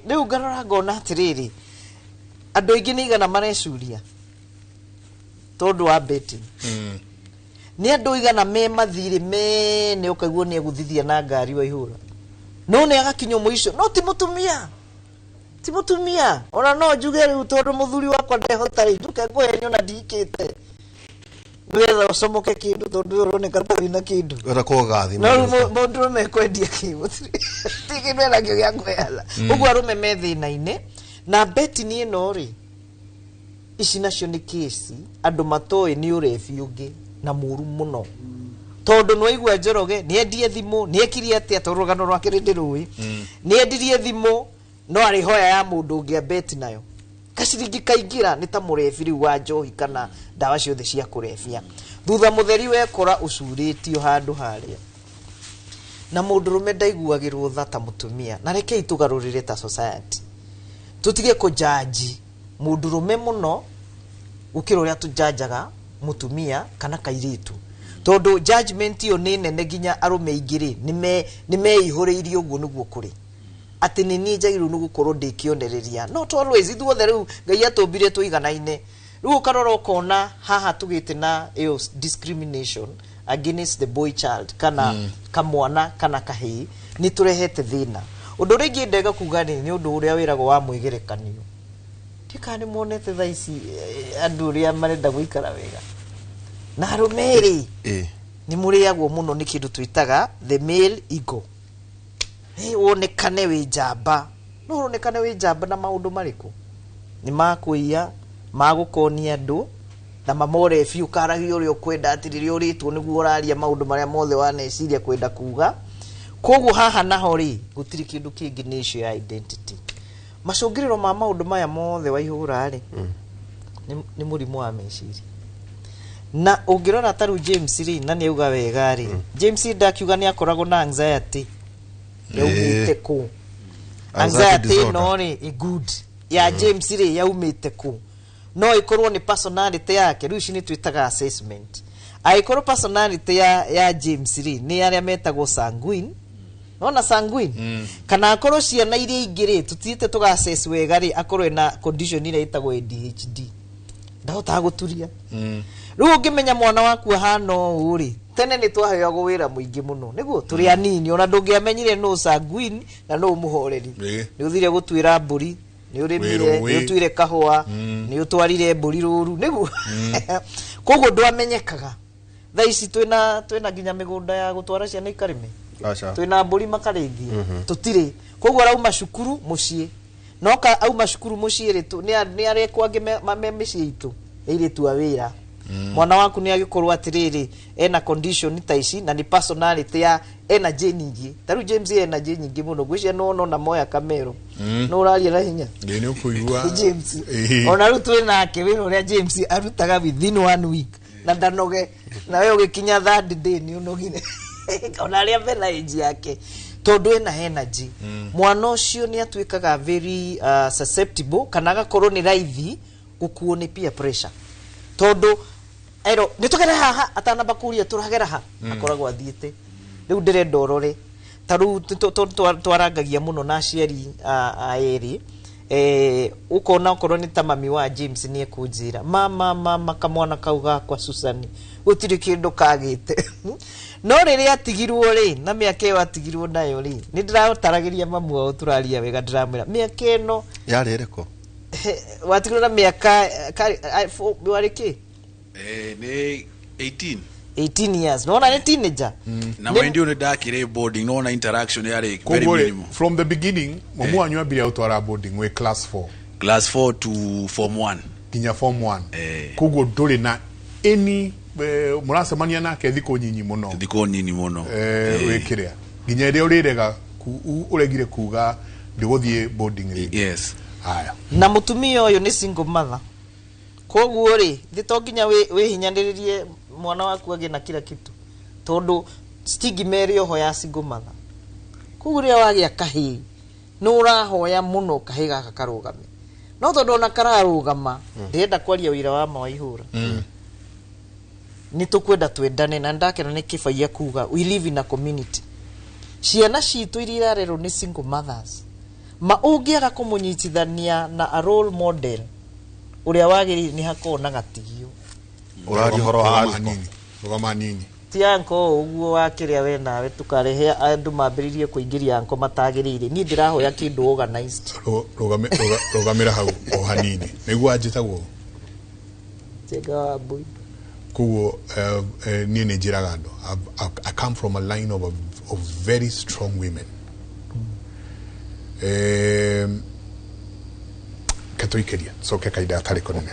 riu ngarora ngona atiriri andu aingi ni igana marecuria tondu wa betting ni andu igana me mathiri mene ukaiguo ni eguthithia na ngari wa ihura no ni agakinyo muico no ti mutumia ona no njuge riu tondu muthuri wakwa ndehotari nduke ngwenyo na ndikite ndwetha ucomoke kindu tondu uroneka tari na kindu ora ko gathi no mundu mekwendia kindu tiki ndwetha kio gya kwetha uguo arume me thina-ini na beti ni ino ri ici nacio ni kesi andu matoi ni urefi ungi na muru muno tondu no igwa Njoroge ni endie thimu ni ekirie atia torugano rwake rindi rui ni endirie thimu no ari hoya ya mundu ungi beti nayo kaciringi kaingira nĩ ta mũrebi wa njohi kana ndawa ciothe cia kũrebia thutha mũtheri wekora ũcurĩtio handũ harĩa na mũndũrũme ndaiguagĩrwo tha ta mũtumia na rekei tũgarũrĩre ta society tutige kũjaji mũndũrũme mũno gũkĩra ũrĩa tũjajaga mũtumia kana kairĩtu tondu judgment yo nĩ nene nginya arũme aingĩ nĩ meihũrĩirie ũguo nĩguo kũrĩ atĩ nĩ niĩ njagĩrĩirwo nĩ gũkorwo ndĩkĩonereria not always ithuothe rĩu Ngai atũmbire tũiganaine rĩu ũkarora ũkona haha tũgĩte na ĩyo discrimination against the boy child kana kamwana kana kahĩĩ nĩ tũrehete thĩna ũndũ ũrĩa ingĩ ndega kuga nĩ ũndũ ũrĩa wĩragwo wa mwĩgerekanio tika nĩ muonete thaa ici andũ ũrĩa marenda gũikara wega na arũme nĩ mũrĩagwo mũno nĩ kĩndũ twĩtaga the male ego wonekane wĩ njamba no wonekane wĩ njamba na maũndũ marĩkũ nĩ makũiya magũkonia andũ na mamore biũ karagia ũrĩa ũkwenda atĩ rĩrĩa ũrĩtwo nĩguo ũraria maũndũ marĩa mothe waneciria kwenda kuga koguo haha naho rĩ gũtirĩ kĩndũ kĩngĩ nĩ issue ya identity macũngĩrĩro ma maũndũ maya mothe waihũra rĩ nĩ mũrimũ wa meciria na ũngĩrora ta rĩu James rĩ na nĩauga wega rĩ James ndakiuga nĩ akoragwo na anxiety yaumĩte kũ anxiety no rĩ good ya James rĩ yaumĩte kũ no ikorwo ni personality yake rĩu ici nĩ twĩtaga assessment aikorwo personality ya James rĩ nĩ arĩa metagwo sanguine nona sanguine kana akorwo ciana iria ingĩ rĩ tũtiĩte tũga assess wega rĩ akorwo na condition ĩrĩa ĩtagwo ADHD ndahotaga gũturia rĩu ũngĩmenya mwana waku ahana ũũ rĩ tene nĩ twaheagwo wĩra mũingĩ mũno nĩguo tũrĩ anini ona ndũngĩamenyire no sanguine na no mũhoreri nĩ ũthire gũtuĩra mbũri nĩ ũrĩmire nĩ ũtuire kahũa nĩ ũtwarire mbũri rũru nĩguo koguo ndwamenyekaga thaa ici twĩna nginya mĩgũnda ya gũtwara ciana ikarĩme twĩna mbũri makarĩithie tũtirĩ koguo arauma cukuru mũciĩ noka auma cukuru mũciĩ rĩ nĩ arekwo angĩ mĩciĩ itũ ĩirĩtua wĩra mwana waku nĩ agĩkorwo atĩrĩrĩ ena condition ta ici na ni personality ya energy nyingĩ taru James energy nyingĩ mũno gwĩcia no na moya kamero no ũraria na hinya nĩ ũkũigua James ona rĩu twĩ nake wĩra ũrĩa James arutaga within 1 week na ndanoge na wewe ũgĩkinya third day nĩ ũnogire ona arĩa mena age yake tondu ena energy mwana ũcio nĩ atuĩkaga very susceptible kana agakorwo nĩ raithi gũkuo nĩ peer pressure tondu ero nitugera haha atanamba kuria turagera ha akoragwo athiite riu ndirenda orore taru twarangagia muno na aciari aeri ukona okorwo ni ta mami wa James ni ekunjira mama kamwana kauga kwa Susan gutiri kindu kagite no riria atigirwo ri na miaka iyo atigirwo nayo ri ni ndirataragĩria mamu wao turaria wega ndiramwira miaka ino yari ereko watigirwo na miaka wariki ni 18 years no na teenager na mwendio ni dakire boarding no na interaction yari very minimum from the beginning mamu anyu abiri utwara boarding we class 4 to form 1 kinya form 1 kugo nduri na any murasemania nake thiko nyinyi muno wikiria ginya ria urirega uregire kuga ndiguthie boarding yes haya na mutumia uyu ni single mother koguo ri thitonginya wihinyaniririe mwana waku age na kila kitu tondu stigma ĩrĩ oho ya single mother koguo ria wagia kahii no urahoya muno kahii gaka karugame no tondu ona kararugama ndenda kwaria wira wa mawaihura ni tukwenda twendane na ndakena ni kibaia kuga we live in a community ciana citu iria irarerwo ni single mothers ma ũngĩaga kũmũnyitithania na a role model uria wagĩrĩire ni hakona gatigio urari horo hanini rugama nini ti anko uguo wakiria we nawe tukarehe andu mambiririe kuingiria anko matagĩrĩire ni ndirahoya kindu organized rugamira hau o hanini niguo anjitagwo tega wambui kugo ni njiraga ndo I come from a line of very strong women katoikeria so kaida tariko nene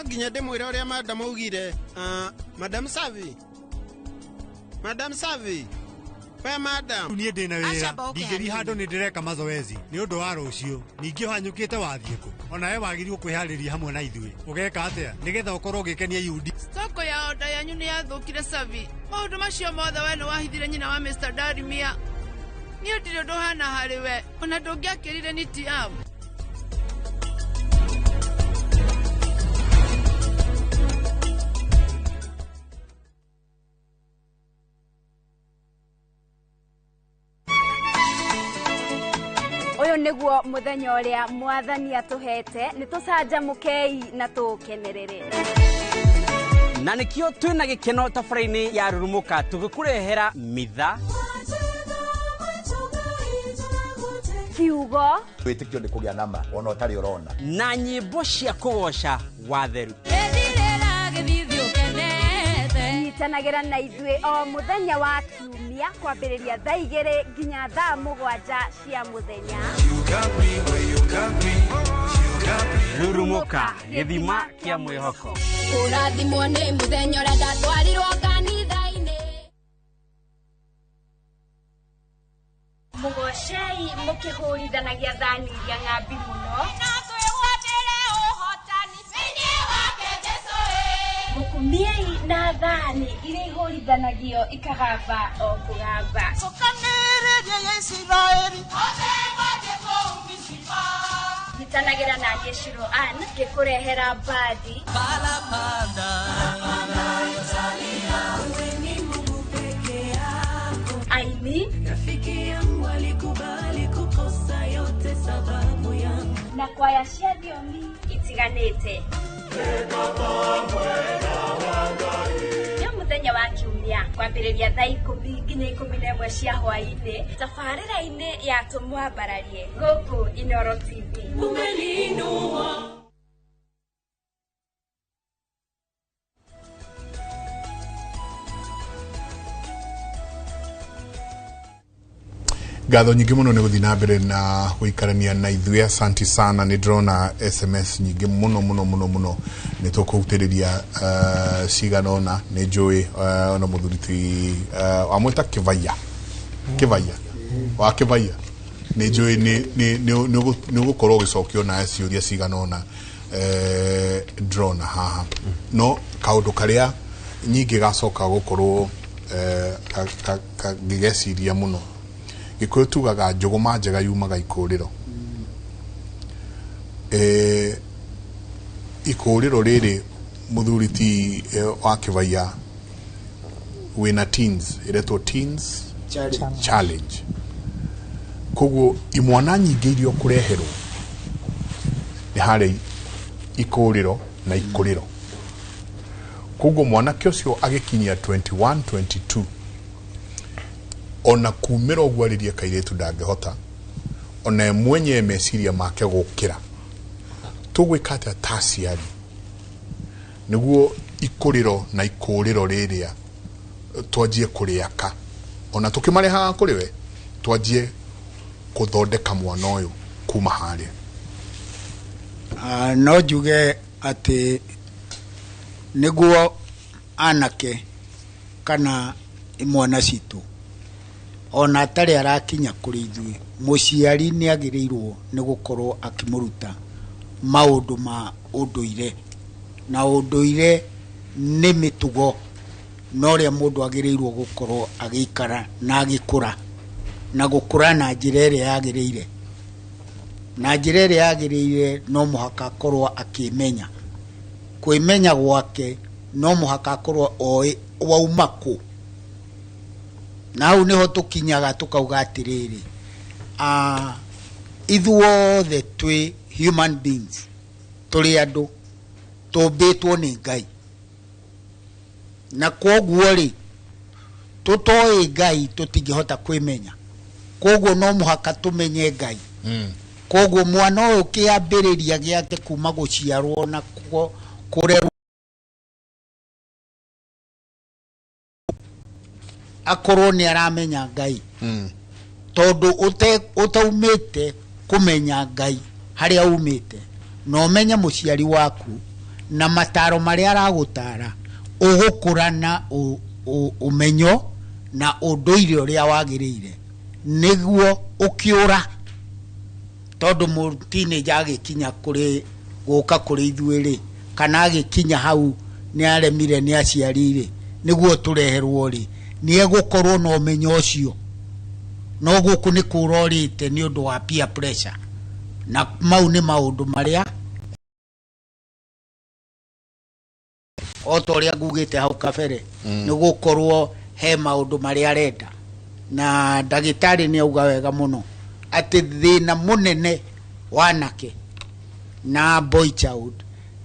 no nginya ndimwire uria madam augire. Madam Savi, we madam ni ndina wira ndigiri handu ni ndireka mazoezi ni undu wa rucio ningi hanyukite wathiku ona we wagirirwo kwihariria hamwe na ithui ugeka atia nigetha ukorwo gikenia yudi stoko ya oda yanyu ni yathukire Savi maundu macio mothe we ni wahithire nyina wa Mr. Darimia ni ndire nduhana hariwe ona ndungiakirire ni tiam Uyu niguo muthenya uria mwathani atuhete ni tucanjamukei na tukenerere na nikio twina gikeno tafaraini ya rurumuka tugikurehera mitha kiugo witikio ni kugia nama ona utari urona na nyimbo cia kugoca watheru nitanagira na ithuĩ o muthenya wa kiumia kwambĩrĩria thaa 2 nginya thaa 7 cia muthenya rurumuka gĩthima kĩa mwĩhoko ũrathimwo nĩ muthenya ũrĩa ndatwarirwo kanitha-inĩ mũgocei mũkĩhũrithanagia thani iria ng'ambi mũno mukumiei na thani iria ihũrithanagio ikagamba o kũgamba nyitanagĩra na Gĩcirũ Ann ngĩkũrehera mbandi aini na kwaya cia thiomi itiganĩte Nĩ muthenya wa kiumia kwambĩrĩria thaa 10 nginya 11 cia hwaĩ-inĩ tabarĩra-inĩ ya tũmwambararie gũkũ Inooro TV. Ngatho nyingi muno ni guthina mbere na guikarania na ithuĩ asanti sana ni drona SMS nyingi muno ni tukugutiriria ciganona ni njui ona muthuriti amwita Kivaya wa Kivaya ni njui ni gukorwo gicokio na ciuria ciganona drona haha no kaundu karia nyingi gacoka gukorwo gigeciria muno gikuyu tugaga njuguma njega yumaga ikuriro ikuriro riri muthuriti wa Kivaya wina teens iretwo teens challenge koguo imwana nyingi irio kureherwo ni hari ikuriro na ikuriro koguo mwana kĩocio agikinyia 21 22 ona kumira ogwariria kairetu ndangehota ona mwenye meciria make gukira tugwikata tasiari niguo ikuriro na ikuriro riria twajie kuriaka ona tukimareha kuri we twajie kuthondeka mwana uyu kuma haria no njuge ati niguo anake kana imwana citu ona atari arakinya kuri ithuĩ muciari ni agirirwo ni gukorwo akimuruta maundu ma unduire na unduire ni mitugo no ria mundu agirirwo gukorwo agikara na agikura na gukura na njira ĩrĩa yagĩrĩire na njira ĩrĩa yagĩrĩire no muhaka akorwo akimenya kwimenya gwake no muhaka akorwo oĩ wauma kũ na hau niho tukinyaga tukauga atiriri ithuothe twi human beings turi andu tumbitwo ni Ngai na koguo ri tutoi Ngai tutingihota kwimenya koguo no muhaka tumenye Ngai koguo mwana uyu kiambiriria giake kuma guciarwo na kurerwo akorwo ni aramenya Ngai tondu utaumite kumenya Ngai haria umite no menye muciari waku na mataro maria aragutara ugukura na umenyo na unduire uria wagirire niguo ukiura tondu mu teenager agikinya kuri guka kuri ithuiri kana agikinya hau ni aremire ni aciarire niguo tureherwo ri ni egukorwo no umenyo ucio no guku ni kurorite ni undu wa peer pressure na mau ni maundu maria otoria ngugite hau kabere ni gukorwo he maundu maria arenda na ndagitari ni auga wega muno ati thina munene wanake na boy child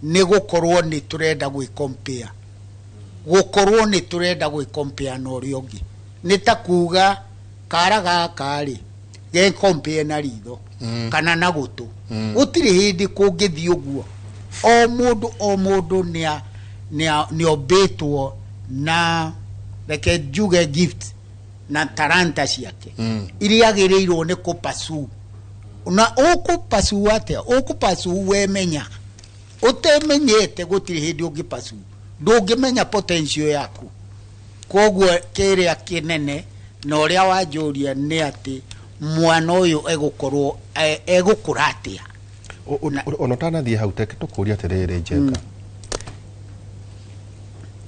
ni gukorwo ni turenda gwi compare gukorwo ni turenda gwi compare no riongi ni ta kuga karaga kari ge compare na ritho kana na gutu utiri hindi kungithi uguo o mundu ni obetwo na reke juge gift na taranta ciake iria agirirwo ni kupasu na ukupasu ate ukupasu wemenya utemenyete gutiri hindi ungipasu ndungimenya potential yaku koguo kiria kinene na uria wanjuria ni ati mwana uyu egukorwo egukuratia ona tanathie hau teke tukuria atiriri njenga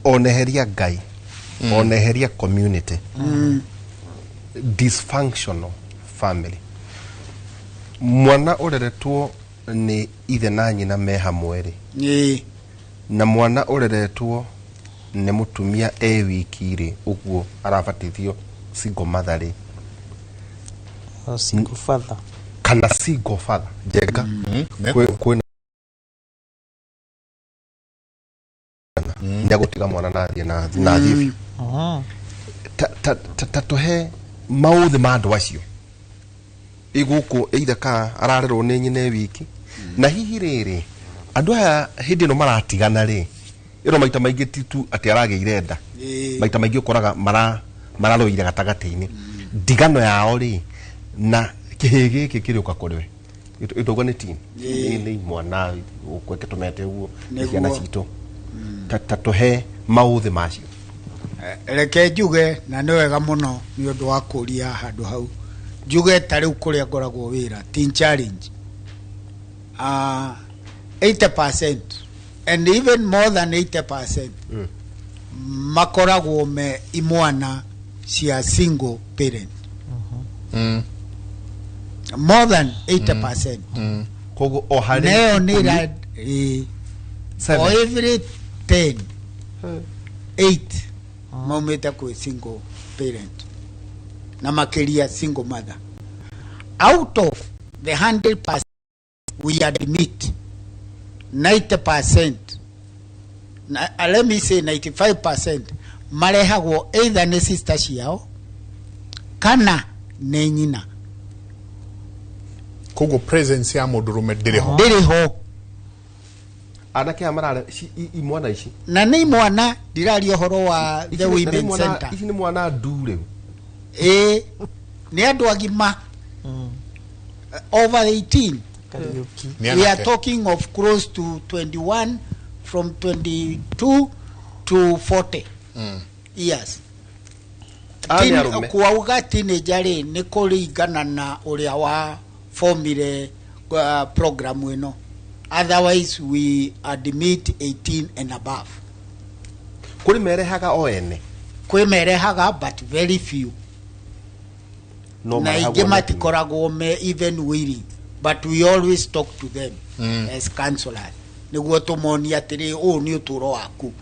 oneheria ngai oneheria community dysfunctional family mwana ureretwo ni ithe na nyina me hamwe ri na mwana ureretwo ni mutumia wiki ri uguo arabatithio single mother ri single father kana single father njenga kwina ndia gutiga mwana nathie na thibi tatuhe mauthe ma andu acio iguku either ka ararerwo ni nyine wiki na hihi riri andu aya hindi no maratigana ri iro maita maingi titu ati arageire nda maita maingi ukoraga mararoire gatagati-ini ndigano yao ri na kihigi kikiriuka kuriwe itoga ni team ni mwana ukweke tumete uo ciana citu tatuhe mauthe macio reke njuge na ni wega muno ni undu wa kuria handu hau njuge tari kuria ngoragwo wira teen challenge 80% and even more than 80% makoragwo me imwana cia single parent more than 80% kogo o hali neo ni for every 10 8 maumeta kwa single parent na makeria single mother out of the 100% we admit 90% let me say 95% marehagwo either ni sister ciao kana ni nyina kogo presence ya mudurume ndiriho anake amarare imwana ici na ni mwana dirari horo wa the women center ici ni mwana ndure ni andu agima over 18 we are talking of close to 21 from 22 to 40 years kuauga teenager ni kuringana na uria wa formire program ino otherwise we admit 18 and above kuri merehaga oene kwi merehaga but very few no na ingi matikoragwo me even willing but we always talk to them as counselors niguo tumonia atiri u ni uturo waku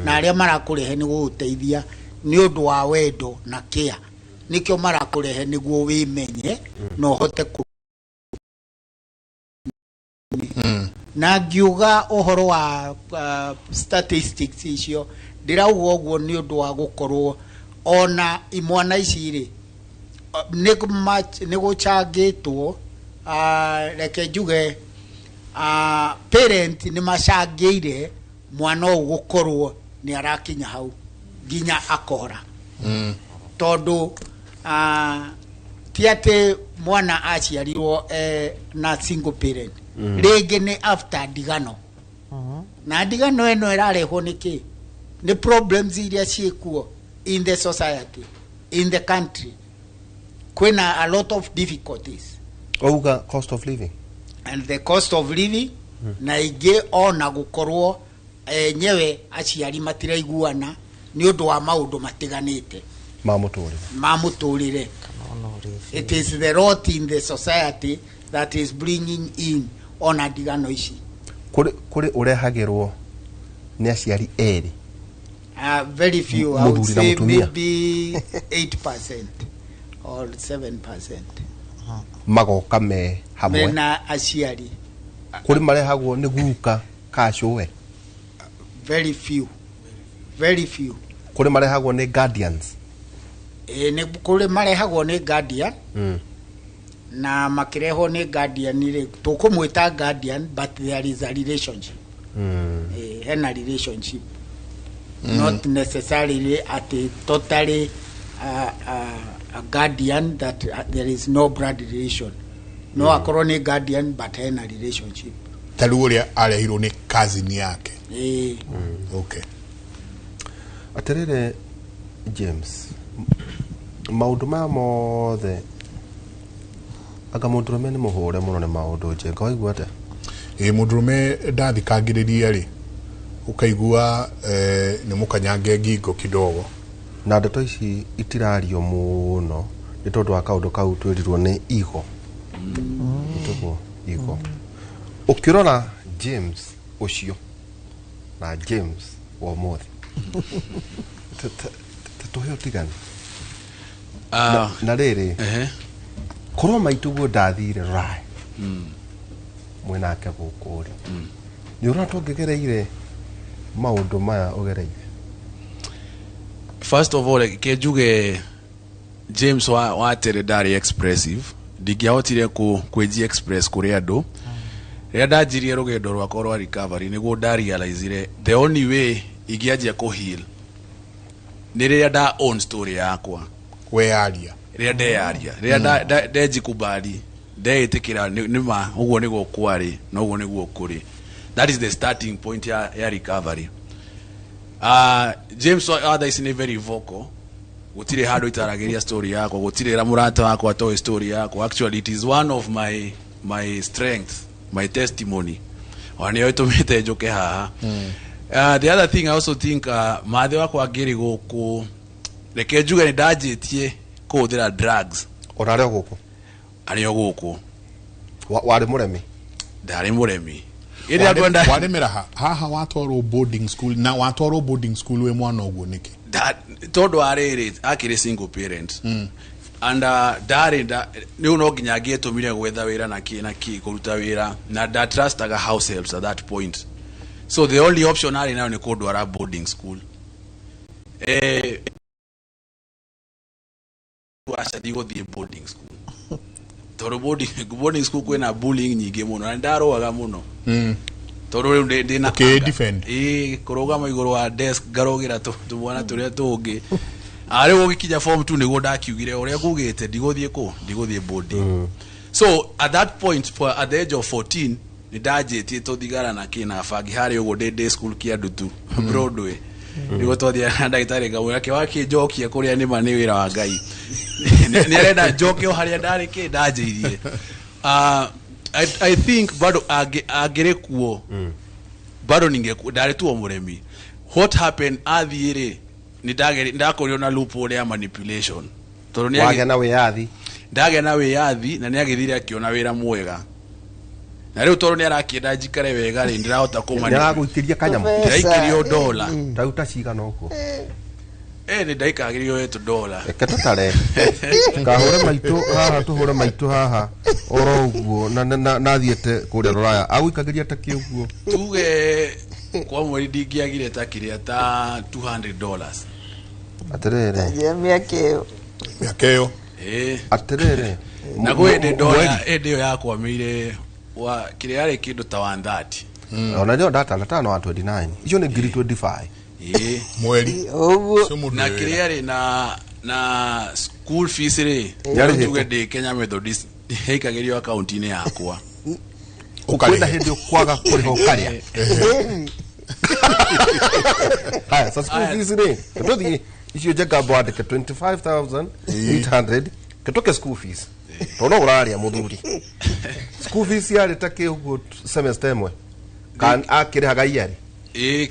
na aria marakurehe ni guteithia ni undu wa wendo na care nikio marakurehe niguo wimenye no hote na giuga uhoro wa statistics icio ndirauga uguo ni undu wa gukorwo ona imwana iciri ni guchangitwo reke njuge parent ni macangire mwana o gukorwo ni arakinya hau ginya akora tondu tiate mwana aciarirwo na single parent rege ni after digano na ndigano eno irareho niki ni problems iria ciekuo in the society, in the country. Kwina a lot of difficulties. Ouga cost of living. And the cost of living na ingi ona gukorwo nyewe aciari matiraiguana ni undu wa maundu matiganite mamuturire. It is the rot in the society that is bringing in ona ndigano ici. Kuri urehagirwo ni aciari eri. Very few, I would say maybe 8% or 7%. Magoka me hamwe. Mena aciari. Kuri marehagwo ni guka kashowe. Very few. Very few. Kuri marehagwo ni guardians. Ne kuri marehagwo ni guardian. Na makireho ni guardian ile tukumwita guardian, but there is a relationship. Hena relationship. Not necessarily at a totally a guardian that there is no blood relation. No a chronic guardian, but hena relationship. Taluria arehiro ni cousin yake. Okay. Aterere James, maundu ma mothe aga mundrume ni muhure muno ni maundu je ngaigua ate mundrume ndathikagiriria ri ukaigua ni mukanyange ngingo kidogo na ndeto ici itirario muno ni tondu wa kaundu kau twirirwo ni igo nitugo igo ukirora James ucio na James wa mothi tuhe utigani na riri korwo maituguo ndathire rai mwena ake gukuri ni uratongegereire maundu maya ugereire. First of all, kejuge James wa Teredari expressive ndigiahotire kweji express kuri andu ria ndajirie rugendo rwakwa rwa recovery niguo ndarealizire the only way igianjia ku heal ni ria nda own story yakwa wearia ria ndearia ria ndejikubali ndeitikira nima uguo niguo kwari na uguo niguo kuri. That is the starting point ya recovery. James other is very vocal. Gutire hado itarageria story yako, gutire ra murata wako atoe story yako. Actually it is one of my strengths, my testimony. Wani yoto mete joke haha. The other thing I also think mathe wako agiri guku reke juga ni dajitie ko thira drugs. Orare guku. Ani guku. Wari muremi. Dari muremi. Wademera haha watoro boarding school na watoro boarding school we mwana oguo niki todo arere akire single parent and dari ni uno ginya gietumire gwetha wira na ki kuruta wira na that trust aga house helps at that point, so the only option ari now ni kodwara boarding school wasa digo the boarding school toro boarding school kwena bullying nyingi muno na ndaroaga muno toro ndina defend kurugama iguru wa desk garogira tubona turia tungi ari gukija form 2 nigo ndakiugire uria kugite ndigũthie boarding. So at that point at the age of 14 nidajetie tuthigara na kina fagi hari ugo day school kia ndutu Broadway nigo twathia ndagitari gawe ke wakijokia kuria ni mani wira wa Ngai ni arenda jokio haria ndari ki ndajirie. I think bado agerekuo bado ndari tu omuremi. What happened athiire ni ndakorio na loophole ya manipulation toro ni wage na wiyathi na ni agithire akiona wira mwega na riu toro ni arakienda njikare wega ri ndirahota kumani ndiragũikiria kanyamu ndaikirio dola tauta cigana uko ni ndaikagirio $8 ketotare kahure maitu haha tuhure maitu haha oro uguo na thiete kuria roraya agũikagiria ta kiuguo tuge kwa mweri ndingiagire ta kiria ta $200 aterere miakeo aterere na gwende dola edio yakwa mire wa kiria ari kindu ta 130 ona ndio data 5 wa 29 hiyo ni grade 25 mweri na kiria ari na school fees ri tuge de Kenya Methodist heikagirio account ini yakwa ukwenda hindi kwaga kuriho karia Haya, sasa school fees ni ndio icio jeka board ke 25,800 ketoke school fees. Tono uraria muthuri. School fees yale take ugo semester imwe. Kan akire haga yari.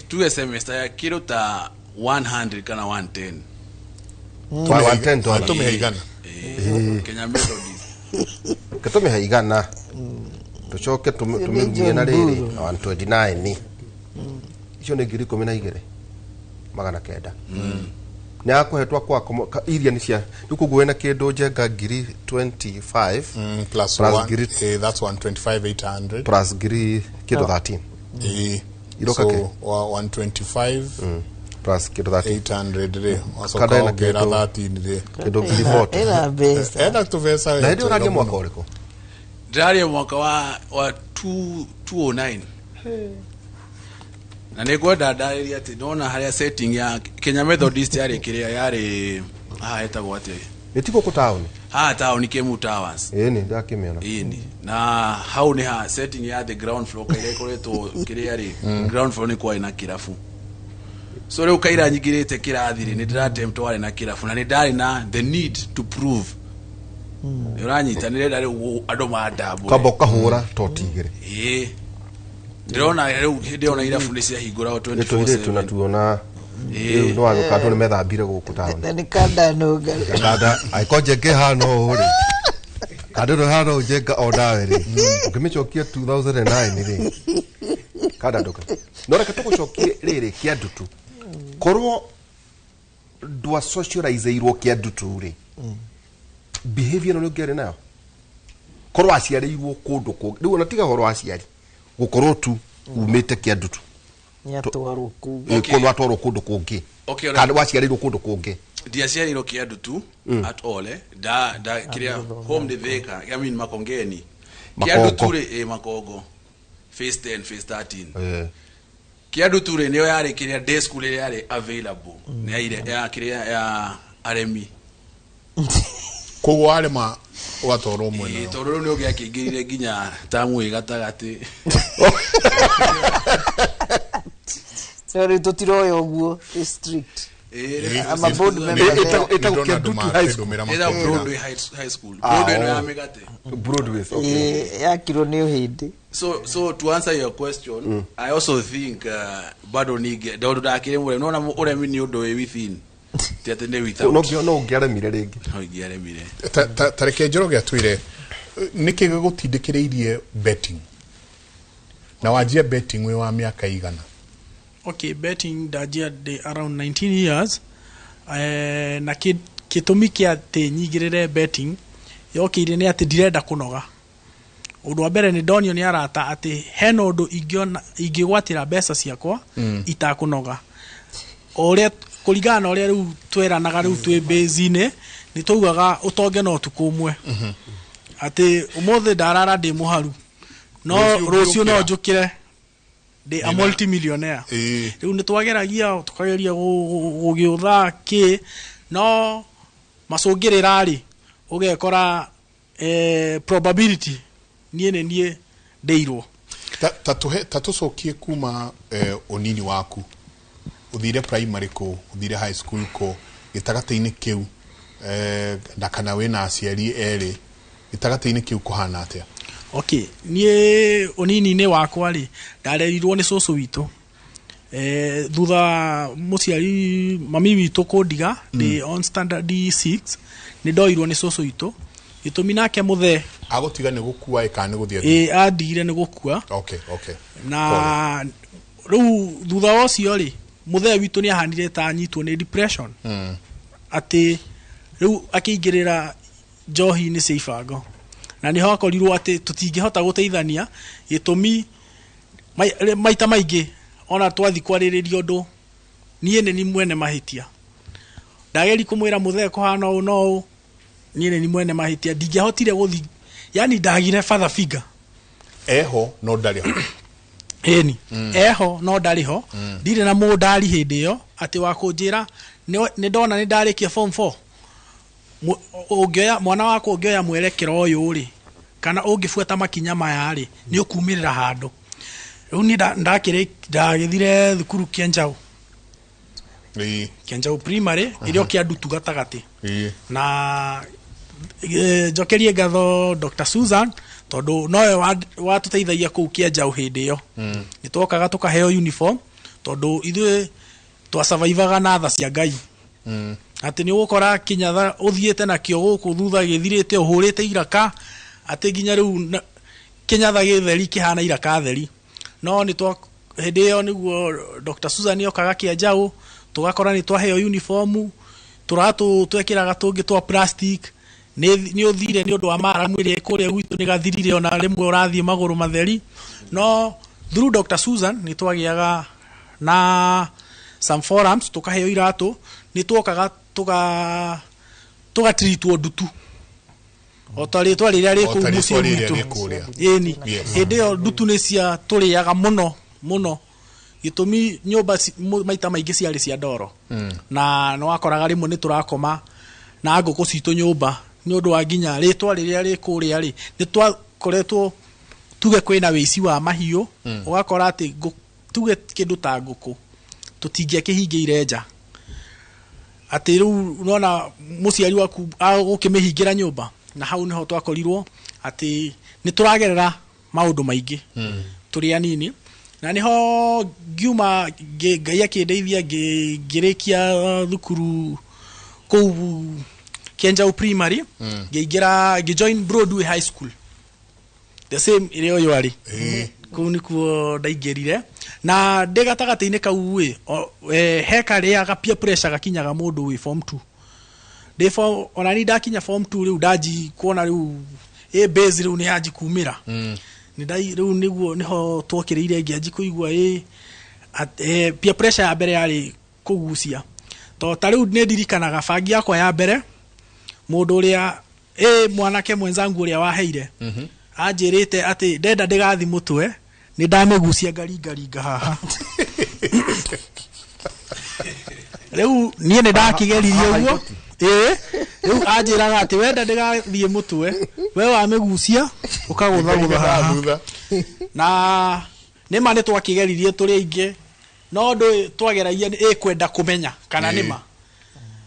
Tu semester ya kiro ta 100 kana 110. Kwa 110 dola. Atume haigana. Kenya Methodist. Ketome haigana. Tucoke tumegwie na riri 129 ni. Icio ni ngiri 12 magana kenda. Ni akuhetwa kwa iria ni cia rikuguwe na kindu njenga ngiri 25 plus 1 that's 125,800 plus ngiri kindu 13 iroka ke 125 plus kindu 800 re wasoka ngera 13 re kindu ngiri 40 ela besa ela tuvesa na ndio rangi mwaka uriko ndari mwaka wa 209 na nĩngwenda ndarĩrie atĩ ndona harĩa setting ya Kenya Methodist yarĩ kĩrĩa yarĩ etagwo atĩ ĩtiko ku town town Kemu Towers ni ndakĩmĩona ni na hau nĩ ha setting ya the ground floor kaire ĩkoretwo kĩrĩa yarĩ ground floor nĩ kwa ina kĩrabu so rĩu kaira nyingĩrĩte kĩrathi nĩ ndĩratempt warĩ na kĩrabu na nĩ ndarĩ na the need to prove ũranyita nĩ rĩenda rĩu andũ mandambũre kamba ũkahũra totigĩre ndĩrona rĩu hĩndĩ ona irabu nĩ ciahingũragwo 24/7 na tuona no agũkatwo nĩ methambire gũkũ taoni nĩ kanda nũga kanda aikonje ngehano uri kadero hano jenga odawe ri ukimichokia 2009 ri kada ndoka no reka tugucokie riri kia ndutu korwo ndwa socializeirwo kia ndutu ri behavior no ngere nayo korwo aciarĩirwo kundu ku riu ona tiga horo aciari gukorwo tu umite kia ndutu nyatwarwo ku korwo atwarwo kundu kungi kana waciarĩirwo kundu kungi ndiaciarĩirwo kia ndutu at all da kiria home de theka I mean Makongeni kia ndutu ri Makongo phase 10 phase 13 kia ndutu ri niyo yari kiria day school ri yari available ni ile ya kiria ya aremi koguo arema watoro mwene toro ni ogia kingirire ginya tamu igatagati sorry tutiroyo guo strict ama board member itagukia ndutu high school Broadway high school Broadway no ya megate Broadway okay ya kiro ni uhindi so to answer your question I also think bado nige ndodo dakire mure nona uremi ni undu within tiatende without no ngiaremire ringi no ngiaremire tareke njoroge atwire niki gutindikiriirie betting na wajia betting we wa miaka igana okay betting dajia de around 19 years na kitumi kia te nyigirire betting yokire ni ati direnda kunoga undu wa mbere ni donio ni arata ati hena undu ingigwatira mbeca ciakwa itakunoga oria kuringana oria riu tweranaga riu twi base-ine ni tugaga utonge no tukumwe ati umothe ndarara ndi muharu no rucio no njukire ndi a multimillionaire riu ni twageragia tukageria gugiutha ki no macungirira ri ugekora probability nie ndeirwo tatucokie kuma unini waku uthire primary ko uthire high school ko gitagataini kiu na kana we na aciari eri gitagataini kiu kuhana atia okay nie unini ne wakwa ri ndarerirwo ni cucu witu thutha muciari mami witu kundiga ndi on standard D6 ni ndoirwo ni cucu witu gitumi nake muthe agotiga ni gukua ikani guthia adigire ni gukua okay na riu thutha ucio ri muthe witu ni ahanire ta nyitwo ni depression ati riu akingirira njohi ni seifango na ni hakorirwo ati tutingihota guteithania gitumi maita maingi ona twathi kwariririo ndu nie ni mwene mahitia ndageri kumwira muthe kuhana u no nie ni mwene mahitia ndingihotire guthi yani ndagire father figure eho no ndariho eni eho no ndariho ndire na mundari hindi yo ati wakunjira ni ndona ni ndarikia form 4 ungioya mwana wako ungioya mwerekero uyu ri kana ungifuata makinya maya ri ni ukumirira handu riu ni ndagithire thukuru Kienjau Kienjau primary irio kia ndutu gatagati na jokerie ngatho Dr. Susan tondu noe watuteithagia kuu Kienjau hindi iyo ni twokaga tukaheo uniform tondu ithuĩ twa survivaga na tha cia Ngai ati ni gukora kinyatha uthiete nakio guku thutha githirite uhurite iraka ati ginya riu kinyatha githeri kihana iraka theri no ni twa hindi iyo niguo Dr. Susan yokaga Kienjau tugakora ni twaheo uniform turatu twekiraga tungi twa plastic ni uthire ni undu wa mara mwiri kuria gwitu ni gathirire ona rimwe urathie maguru matheri no through Dr. Susan ni twagiaga na some forums tukaheo iratu ni twokaga tuga treatwo ndutu otari twari ria ku mucio witu eni hindi yo ndutu ni cia turiaga muno gitumi nyumba maita maingi ciari cia ndoro na no akoraga rimwe ni turakoma na nguku citu nyumba ni undu wa ginya ritwa riria rikuria ri ni twakoretwo tuge kwina wici wa mahiu ugakora ati tuge kindu ta nguku tutingia kihingiire nja ati riu nona muciari waku ukimihingira nyumba na hau niho twakorirwo ati ni turagerera maundu maingi turi anini na niho ngiuma Ngai akindeithia ngirikia thukuru kuu Kienjau primary ngiingira ngijoin Broadway High School the same irio yari kuu nikuo ndaingirire na ndegatagati-ini kau heka ria gapia pressure gakinyaga mundu wi form 2 de form ona ni ndakinya form 2 riu ndaji kuona riu base riu ni haji kumira ni dai riu niguo niho twokiriire ngiaji kuigua pia pressure ya mbere yari kugucia to tariu ni ndirikanaga bangi yakwa ya mbere mundu uria mwanake mwenzangu uria waheire anjirite ati ndenda ndigathi mutwe ni ndamegucia ngaringa haha riu nie ni ndakigeririe uguo riu anjiraga ati wenda ndigathie mutwe we wamegucia ukagutha haha na nima ni twakigeririe turi aingi no ndu twageragia kwenda kumenya kana nima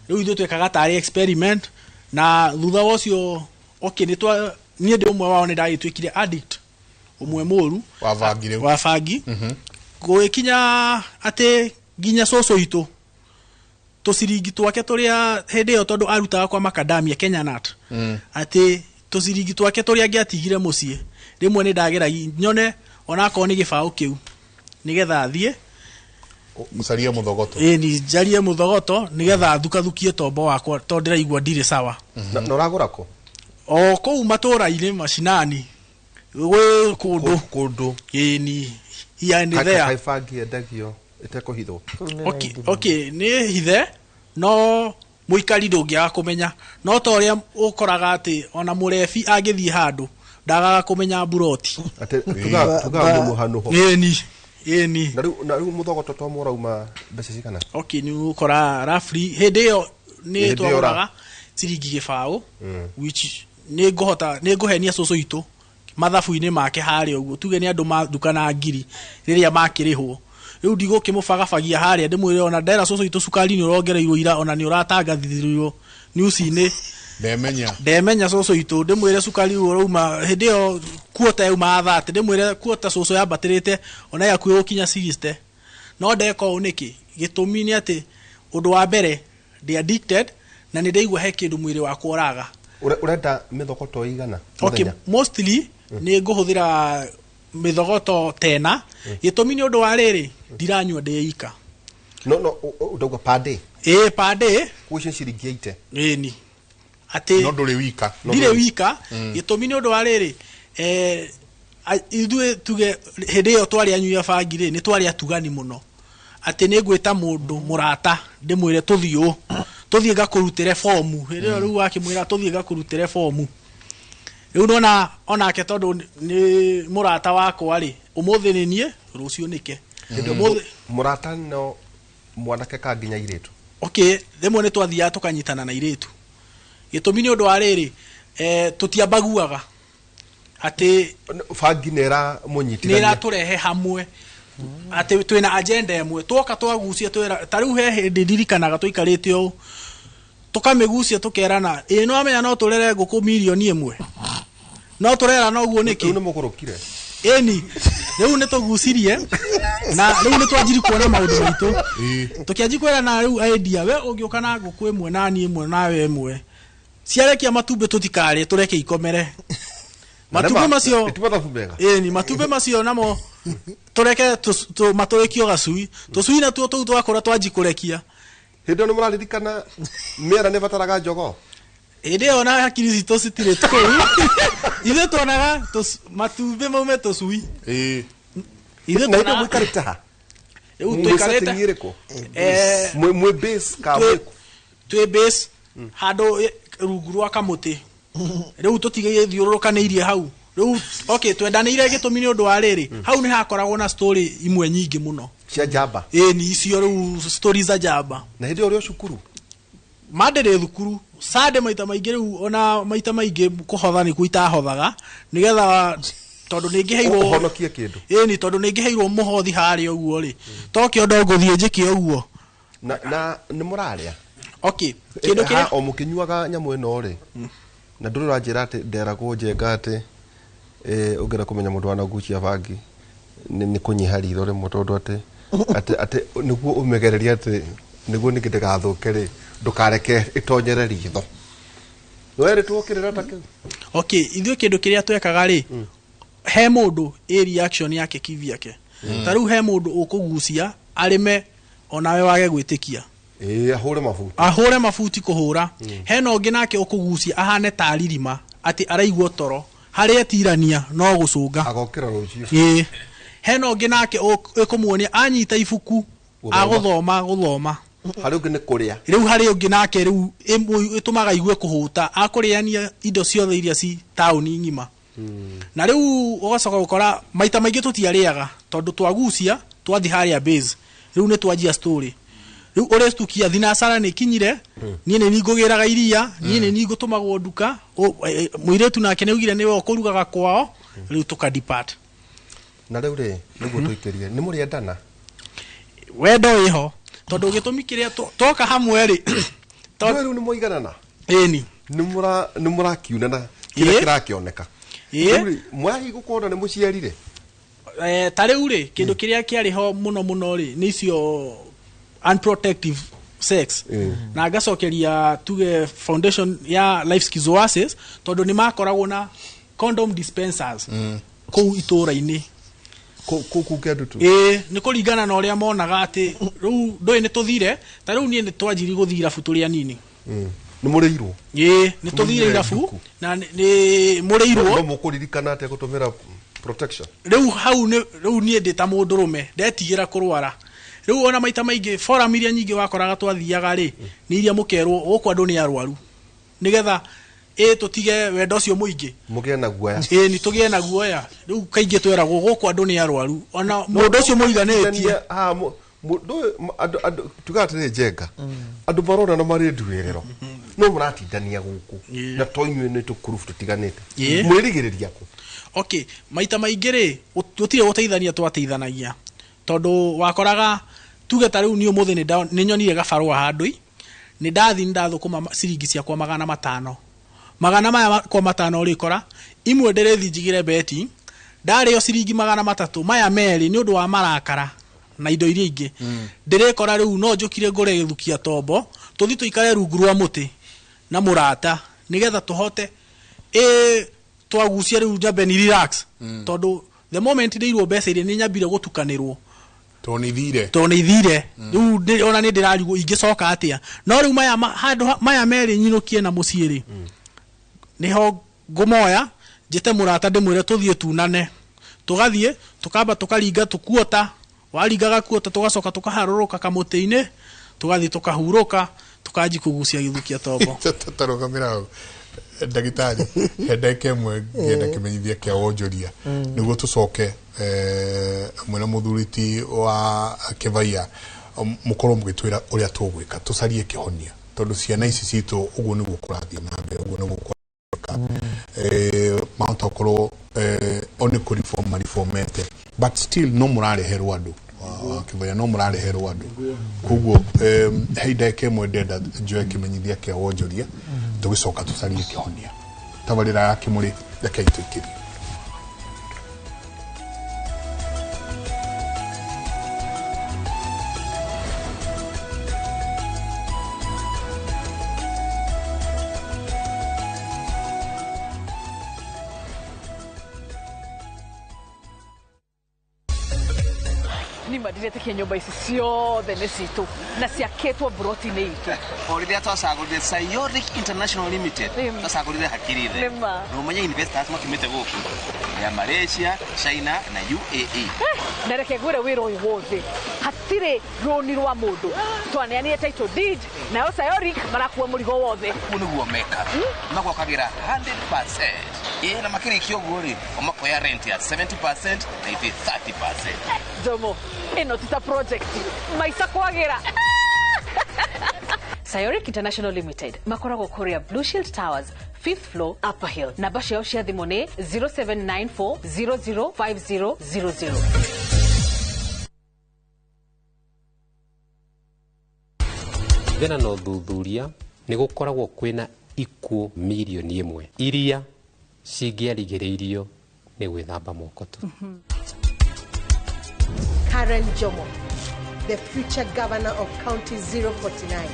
riu ithu twekaga tari experiment na thutha wocio ni twa nie ndi umwe wao ni ndagitwikire addict umwe muru wa bangi gwikinya ati ginya soso itu tusiringi twake turia hindi yo tondu arutaga kwa macadamia Kenya Nut ati tusiringi twake turia ngiatigire mucii rimwe ni ndagera nyone ona ko ni gibao kiu nigetha thie musarie muthogoto ni jarie muthogoto nigetha thukathukie tombo wakwa to ndiraigua ndire sawa na uragura ko o kou matura-ini macinani gwe kundu ni ia ni there kaifangi endagio itekuhithwo okay ni hithe no muikari ndungiaga kumenya no to ria ukoraga ati ona murefi angithie handu ndagaga kumenya buroti ati tuga muhanu ho eni na riu muthogoto to murauma mbeca cigana okay ni ukora roughly hindi yo ni twagoraga ciringi gibao which ni nguhenia cucu itu mathabu-ini make hari uguo tuge ni andu madukana ngiri riria makirihwo riu ndigukimubagabagia haria ndimwire ona ndera cucu itu cukari ni urongereirwo ira ona ni uratangathithirwo news-ini ndemenya cucu itu ndimwire cukari urauma hindi yo kuota yauma 30 ndimwire kuota cucu yambatirite ona yakuye gukinya 60 no ndeko uniki gitumi ni ati undu wa mbere ndi addicted na ni ndaigua he kindu mwiri wakwa uraga urenda mithogoto igana okay mostly ni nguhuthira mithogoto tena gitumi ni undu wa riri ndiranyua ndeika no ndauga per day per day kuici ciringi 80 ni ati no nduri wika ndire wika gitumi ni undu wa riri ithuĩ tuge hĩndĩ ĩyo twari anyuia bangi rĩ nĩ twari atugani mũno atĩ nĩ ngwĩta mũndũ mũrata ndĩmwĩre tũthiĩ ngakũrutĩre fomu hĩndĩ ĩyo rĩu akĩmwĩra tũthiĩ ngakũrutĩre fomu rĩu nona onake tondũ nĩ mũrata wakwa rĩ ũmũthĩ nĩ niĩ rũciũ nĩke mũrata no mwanake ka nginya irĩtu okay rĩmwe nĩ twathiaga tũkanyitana na irĩtu gĩtũmi nĩ ũndũ wa rĩrĩ tũtiambaguaga ati bangi nera munyitithania nera turehe hamwe ati twina agenda imwe twoka twagucia twira tariu he hindi ndirikanaga twikarite o tukamigucia tukerana no amenya no turere nguku milioni imwe no turera no guo niki ni mukurukire eni riu ni tugucirie na riu ni twanjiri kuona maundu maitu tukianji kwera na riu idea we ungiuka na nguku imwe na ni imwe nawe imwe ciarekia matumbe tutikare tureke ikomere matumbe macio eni matumbe macio namo tureke maturekio gacui tucui na tuo tou twakora twanji kurekia hindo ni muraririkana mera ne bataraga njogo ede ona hakiri zito citire tu ithe tuonaga matumbe maume tucui ithe na mukarita tuikareta mwe base ka twe base hado rungu rwa kamuti riu tutige thiururukaneirie hau riu okay twendanire gitumi ni undu wa riri hau ni hakoragwo na story imwe nyingi muno cia jamba ni icio riu stories za jamba na hindi uri cukuru mandere thukuru sade maita maingi riu ona maita maingi kuhotha ni kuita hothaga nigetha tondu ningi heirwo honokie kindu ni tondu ningi heirwo muhothi hari uguo ri tokio ndongo thie njiki uguo na ni muraria okay kindu kire o mukinyuaga nyamu ino ri na nduru ranjira ati nderagwo njenga ati ungera kumenya mundu wana gucia bangi ni kunyiha ritho rimwe tondu ati niguo umegereria ati niguo nikigathuke ri ndukareke itonyere ritho were twokirira ta kiu okay ithuĩ kindu kiria twekaga ri he mundu reaction yake kivyake tariu he mundu ukugucia arime onawe wage gwitikia ahure mafuti kuhura he no ngi nake ukugucia ahane taririma ati araigwo toro hari atirania no gucunga agokira rucio he no ngi nake ukumuonia anyita ibuku guthoma hari ungi ni kuria riu hari ungi nake riu itumaga igue kuhuta akuriania indo ciothe iria ci tauni ngima na riu ugacoka gukora maita maingi tutiariaga tondu twagucia twathi haria base riu ni twajia story riu urestukia thinasara ni kinyire nie ni ngugiraga iria nie ni ngutumagwo nduka muiretu nake ni ugire niwe ukurugaga kwao riu tuka depart na riu ri niguo tuikirie ni muri endana wendo iho tondu gitumi kiria toka hamwe ri tondu ni muiganana ni murakiunana kile kirakioneka mwahi gukona ni muciarire tariu ri kindu kiria kiari ho muno ri ni cio unprotective sex na gacokeria tuge foundation ya life skills oasis tondu ni makoragwo na condom dispensers kou itura-ini kendu tu ni kuringana na uria monaga ati riu ndoi ni tuthire ta riu nie ni twanjiri guthira futuria nini ni mureirwo ni tuthire irafu na ni mureirwo no mukuririkana ate gutumira protection riu hau ni riu nie ndita mundurume ndetigira kurwara riu ona maita maingi forum iria nyingi wakoraga twathiaga ri ni iria mukerwo guku andu ni arwaru nigetha tutige wendo ucio muingi mugie na guoya ni tugie na guoya riu kaingi tweragwo guku andu ni arwaru ona mundu ucio muiganetie andu tugatire njenga andu barona na mari nduirero no muratindania guku na toinywe ni tukurufu tutiganite mwirigiriria ku okay maita maingi ri tutire guteithania twateithanagia tondu wakoraga tuge ta riu ni umuthi ni nyonire gabarua handui ni ndathi ndathukuma ciringi ciakwa 500 magana maya kwa 5 urikora imwe nderethi njigire beti ndari yo ciringi 300 maya meri ni undu wa marakara na indo iria ingi ndirikora riu no njukire ngure githukia tombo tuthi tuikare rungu rwa muti na murata nigetha tuhote twagucia riu jambe ni relax tondu the moment ndirwo mbeca iria ni nyambire gutukanirwo tonithire riu ona ni ndirarigwo ingicoka atia no riu maya meri nyinukie na muciiri niho ngumoya njite murata ndimwire tuthie tunane tugathie tukamba tukaringa tukuota waringaga kuota tugacoka tukaharuruka kamuti-ini tugathie tukahuruka tukanji kugucia githukia tombo tarugamira ndagitari hendeke mwe ngenda kimenyithia kia wonjoria niguo tucoke mwena muthuriti wa Kivaia mukorwo mugitwira uria tugwika tucarie kihonia tondu ciana ici citu uguo niguo kurathie na mbere uguo niguo mahota korwo one ko reformete but still no murare herwado kiboya no murare herwado kugo heide ke mwededa joe kimenyithia ke wonjoria tugicoka tucarie kihonia tabarira yake muri yakaitukiri Ndiretekia nyumba ici ciothe nĩ citũ na ciakĩtwo broti-inĩ itũ. O rĩrĩa twacagũrire Sayoric International Limited twacagũrire hakiri the na ũmenye investors matumĩte gũkũ ya Malaysia, China na UAE. Na reke ngwĩre wĩra ũyũ wothe hatirĩ rũni rwa mũndũ twaneanire title deed nayo Sayoric marakuua mũrigo wothe. Ũguo nĩguo meka magokagira 100%. Na makĩrĩkia ũguo rĩ omakoya rent ya 70% na ithe 30%. Jomo ino tita project maisa kwagira. Sayoric International Limited makoragwo Korea Blue Shield Towers 5th floor Upper Hill. Namba ciao cia thimũ nĩ 0794005000. Thena no thuthuria nĩ gũkoragwo kwĩna ikuũ milioni 1 iria cingĩarigĩrĩirio nĩ gwĩthamba moko tu. Karen Jomo, the future governor of County 049.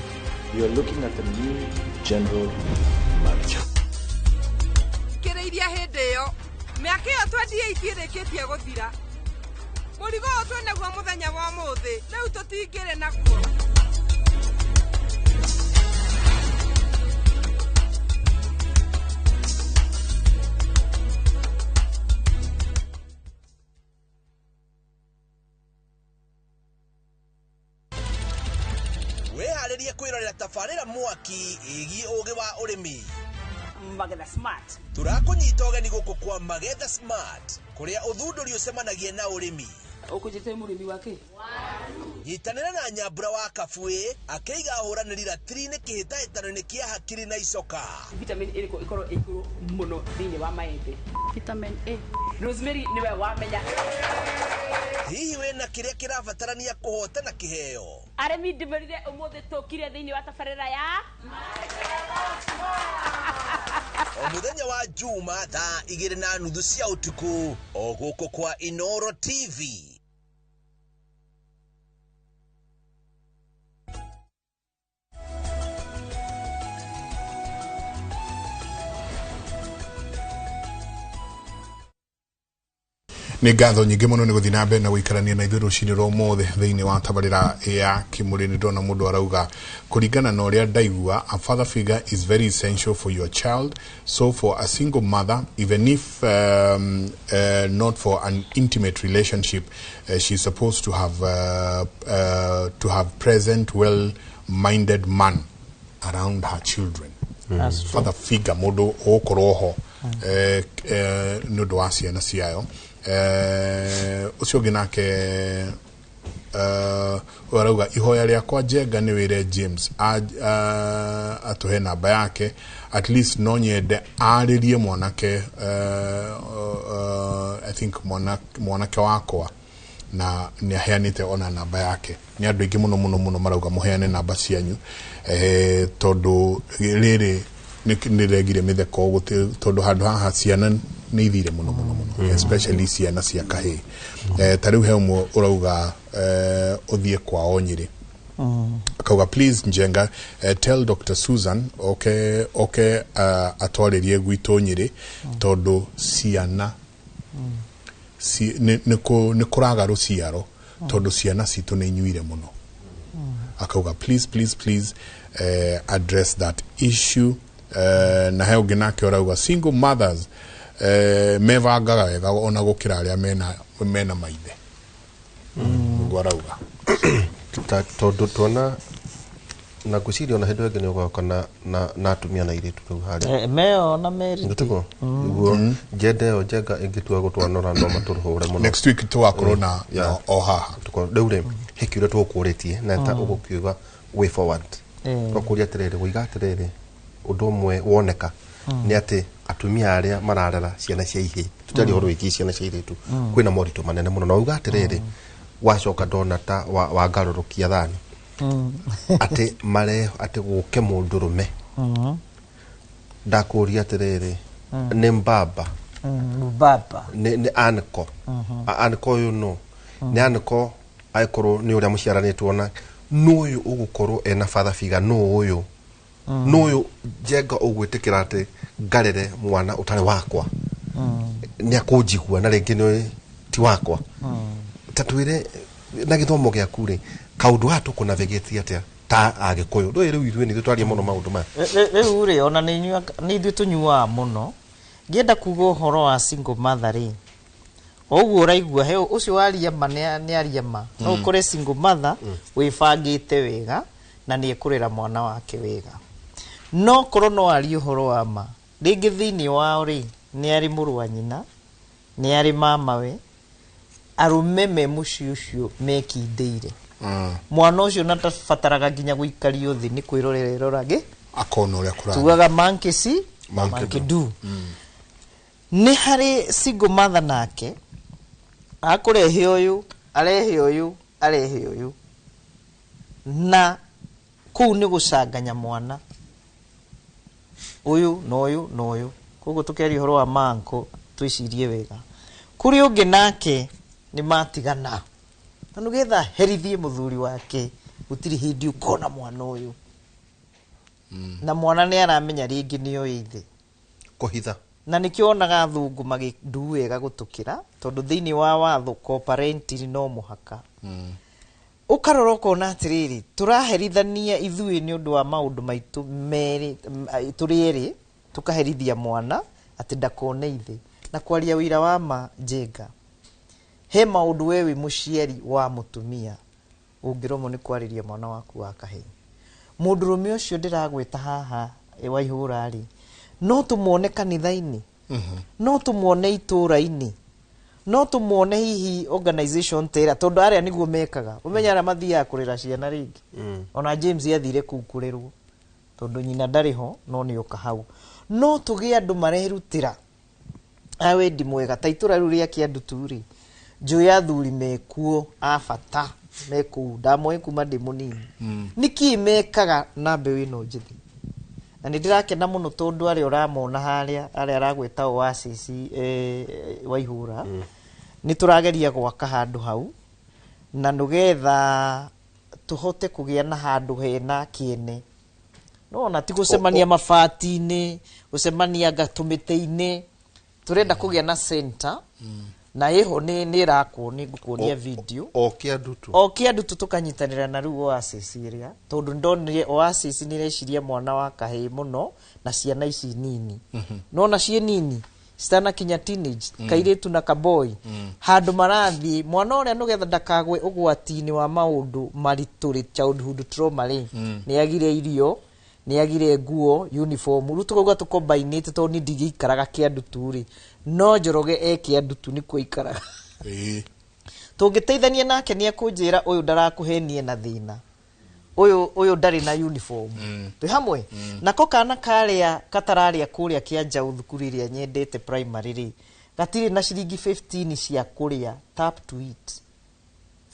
You're looking at the new general manager. Kireiria hindi yo, miaka yo 28 ireketie guthira. Murigo otwe naguo muthenya wa muthi, riu tutingire nakuo. Weharĩrie kwĩrorera tabarĩra mwaki ĩgiĩ ũgĩ wa ũrĩmi. Magetha Smart. Tũrakũnyita ũgeni gũkũ kwa Magetha Smart, kũrĩa ũthundũri ũcemanagia na ũrĩmi. Ũkũnjĩte mũrĩmi wake? Nyitanĩra na Nyambura wa Kabuĩ akĩiga ahũranĩri ratiri-inĩ kĩhĩtahĩtano-inĩ kĩa hakiri na icoka. Vitamin A ĩkorwo ĩigũrũ mũno thĩinĩ wa maembe. Vitamin A. Rosemary nĩwe wamenya. Hihi wĩna kĩrĩa kĩrabatarania kũhotana kĩheo? Arĩmi ndĩmerire ũmũthĩ tũkire thĩinĩ wa tabarĩra ya o mũthenya wa Juma thaa 2:30 cia ũtukũ o gũkũ kwa Inoro TV. nä ngatho nyingä må no nä gå thiä na mbere na gå ikarania na ithuä rå cinä rwa må thä thä inä wa tabarä ra ya kä må rä nä ndona må ndå arauga kå ringana na å rä a ndaigua a father figure is very essential for your child, so for a single mother even if not for an intimate relationship she's supposed to have present well minded man around her children. Father figure må ndå å korwo ho nä å ndå wa ciana ciayo ucio ginake urauga ihoya riakwa Njenga ni wire James atuhe namba yake at least no nyende aririe mwanake I think mwanake wakwa na ni aheanite ona namba yake ni andu ingi muno marauga muheane namba cianyu tondu riri ni regire mitheko guti tondu handu haha ciana ni ithire muno especially ciana cia kahii tariu he umwe urauga uthie kwa Onyiri akauga please Njenga tell Dr. Susan okay atwaririe gwitu Nyiri tondu ciana ni kuraga ruciaro tondu ciana citu ni nyuire muno akauga please address that issue na he ungi nake urauga single mothers mevangaga wega ona gukira aria mena maithe ngwarauga tondu tuona na guciria ona hindu ĩngĩ nĩ ũgoka na atumia na airĩtu rĩu harĩa meo na meri ngĩtuko guo njende ĩyo Njenga ĩngĩtua gũtwanora no matũrũhũre mũno next week tũgakorwo na o haha rĩu rĩ hĩkĩ ũrĩa tũgũkũrĩtie na ta ũgũkiuga way forward tũkũria atĩrĩrĩ gũiga atĩrĩrĩ ũndũ ũmwe woneka ni ati atumia aria mararera ciana cia ihe tutari horo iki ciana cia ihe tu kwina morito manene muno na uga atiriri wacoka ndona ta wa ngarurukia thani ati mare ati guke mundurume ndakuria atiriri ni mbaba ni anko anko you know ni anko aikoro ni uria muciaranitwo na nuyu ugukorwo ena father figure nuyu nuyu jenga ugwitikira ati ngarere mwana utari wakwa ni akujigua na ringi ni ti wakwa tatwire na githomo gya kure kaundu hatu kuna vegeti atia ta agikuyu ndo iri witwe ni twarie muno maundu ma riu ri ona ni ithu tunyua muno ngienda kuga horo wa single mother ri oguo uraigua he ucio waria ma ni aria ma no ukore single mother wifangite wega na ni ekurira mwana wake wega no korwo no ari horo wa ma ringi thini wao ri ni ari muru wa nyina ni ari mama we arume me muci ucio mekindeire mwana ucio natabataraga nginya guikario thi ni kwirorererorage akona uria kuranga tugaga mankisi mankidu ni hari single mother nake akurehe uyu arehe uyu na kuu ni gucanganya mwana uyu no uyu koguo tukeri horo wa manko twicirie wega kuri ungi nake ni matigana na nugetha herithie muthuri wake gutiri hindi ukona mwana uyu na mwana ni aramenya ringi niyo ithe kuhitha na nikionaga thungu magindu wega gutukira tondu thiini wa watho co-parenting no muhaka ukarora ukona atiriri turaherithania ithui ni undu wa maundu maitu meri turieri tukaherithia mwana ati ndakone ithe na kwaria wira wa ma jenga he maundu wewe muciari wa mutumia ungiromo ni kwariria mwana waku wa kahe mundurume ucio ndiragwita haha waihura ri no tumuone kanitha-ini no tumuone itura-ini no tumuone hihi organization tera tondu aria niguo mekaga umenya ara mathia kurira ciana ringi ona James yathire kukurirwo tondu nyina ndariho no ni uka hau no tugie andu marerutira awe ndi mwega ta itura riu ria kiandu turi njui athuri mekuo abata meku ndamwe kuma ndi munini niki mekaga na mbeũ ino njithi na ndirakena muno tondu ari uramona haria aragweta Oasis waihura ni turageria gwaka handu hau na nugetha tuhote kugia na handu hena kiene no na ti gucemania mabati-ini gucemania gatumite-ini turenda kugia na center na eho ni rakwo ni ngukuonia video o kiandu tu tukanyitanira na riu Oasis iria tondu ndonire Oasis ni reciria mwana wa kahe muno na ciana ici nini no na cie nini stana kinya teenage kairetu na kaboy handu marathi mwana uria nugetha ndakagwe ugwati-ini wa maundu marituri childhood trauma ri ni agire irio ni agire nguo uniform ru tukoga tukombinate tondu ni ndigikaraga kiandu turi no njoroge kiandu tu ni kuikaraga tungiteithania nake ni akunjira uyu ndarakuhenie na thina uyu ndari na uniform twi hamwe nako kana karia katararia kuria kianja uthukuru iria nyendete primary ri gatiri na ciringi 15 cia kuria tap to eat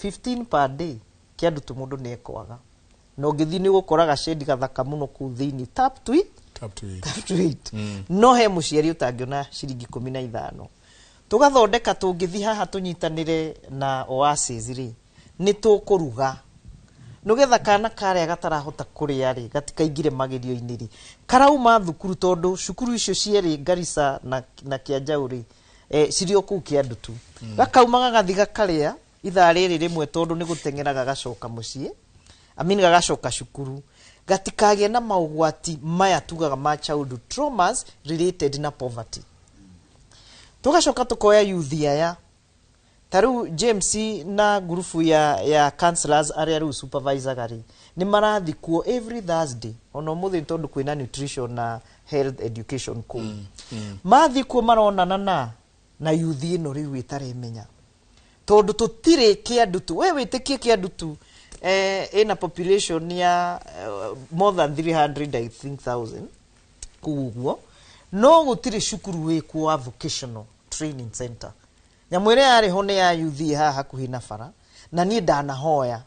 15 per day kiandu tu mundu ne ekwaga no ngithi ni gukoraga shedi gathaka muno ku thini tap to eat no he muciari utangiona ciringi 15 tugathondeka tungithi haha tunyitanire na Oasis ri ni tukuruga nugetha kana karia gatarahota kuria ri gatikaingire magerio-ini ri karauma thukuru tondu cukuru icio cieri Garissa na Kianjau ri cirio ku kiandu tu gakaumaga gathi gakaria ithaa riri rimwe tondu ni guteng'eraga gacoka mucii amini gagacoka cukuru gatikagie na maugwati maya tugaga ma childhood traumas related na poverty tugacoka tukoya youth aya taru James na grupu ya counselors aria ru supervisor gari ni marathi kuo every Thursday ono muthi tondu kwina nutrition na health education ku mathi kuo maronana na youth ino riu itaremenya tondu tutire kiandu tu wewe itikie kiandu tu in a population ya more than 300 I think thousand kuguo no gutire cukuru wikwo wa vocational training center nyamwire ari ho ne ya yuthi ha hakuhi na bara na ni ndanahoya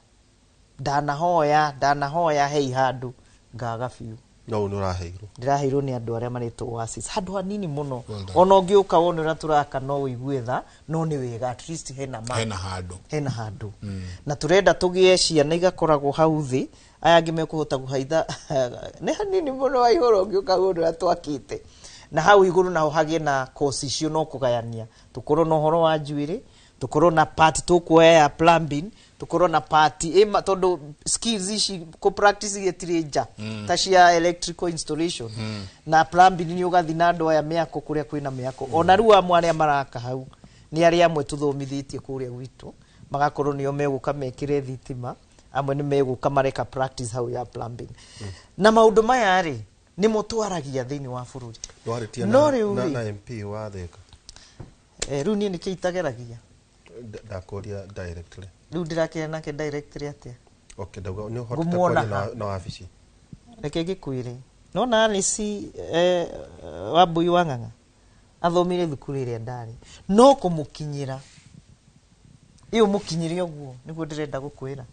hei handu ngaga biu no nuraheirwo ndiraheirwo ni andu aria maritwo Oasis handu hanini muno ona ungiuka wone ura turaka no uigue tha no ni wega at least hena handu na turenda tugie ciana igakoragwo hau thi aya angi mekuhota guhaitha ne hanini muno wa ihoro ungiuka wone ura twakite na hau iguru naho hagie na course icio no kugayania tukorwo no horo wa njuire tukorwo na part tukuoya ya plumbing tukorwo na part tondu skills ici ko practice getirija tashia electrical installation na plumbing ni ugathi na ndo aya miako kuria kwina miako ona ruwa mwana maraka hau ni ari amwe tuthomithitie kuria gwitu magakorwo nio meguka mekire thitima amwe ni meguka mareka practice hau ya plumbing na maundu maya ri ni mutwaragia thini wa bururi no na MP wa theka riu ni nikitageragia ndakoria directly riu ndirakira nake directly atia okay ndauga ni hotaka na wabici reke gikwire no na ni si Wambui wa Ng'ang'a athomire thukuru iria ndari no kumukinyira iyo mukinyire oguo niguo ndirenda gukwira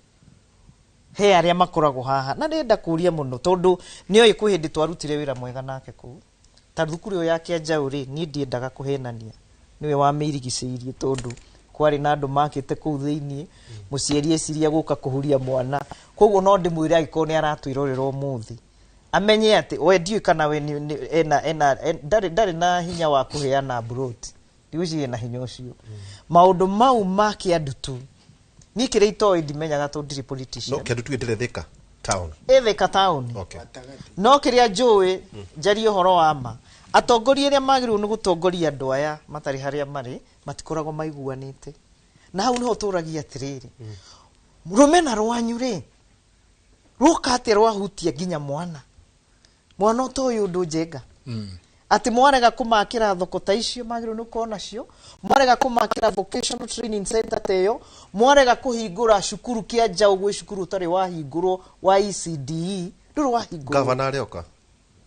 he aria makoragwo haha na ndenda kuria muno tondu nioi kuhindi twarutire wira mwega nake ku ta thukuru yake Njauri ni ndiendaga kuhenania niwe wa mirigicirie tondu kwari na andu makite ku thiini mucieri eciria guka kuhuria mwana koguo no ndimwire agiko ni aratwirorera umuthi amenye ati we ndiu kana we ndari na hinya wa kuheana broti ndiuci na hinya ucio maundu mau make andu tu ni kire itoi ndimenyaga to ndiri politician no kindu tu ndire Thika town Thika town no kiria njui njari uhoro wa ma atongoria ria magiru ni gutongoria andu aya matari haria mari matikoragwo maiguanite na hau niho turagia atiriri rumena rwanyu ri rukate rwahutia nginya mwana utoyu undu njenga ati mwarega kumakira thoko ta icio magiru ni kuona cio mwarega kumakira vocational training center teyo mwarega kuhingura cukuru kia njau gwi cukuru tari wahingurwo wa ECDE nduru wahingurwo governor arioka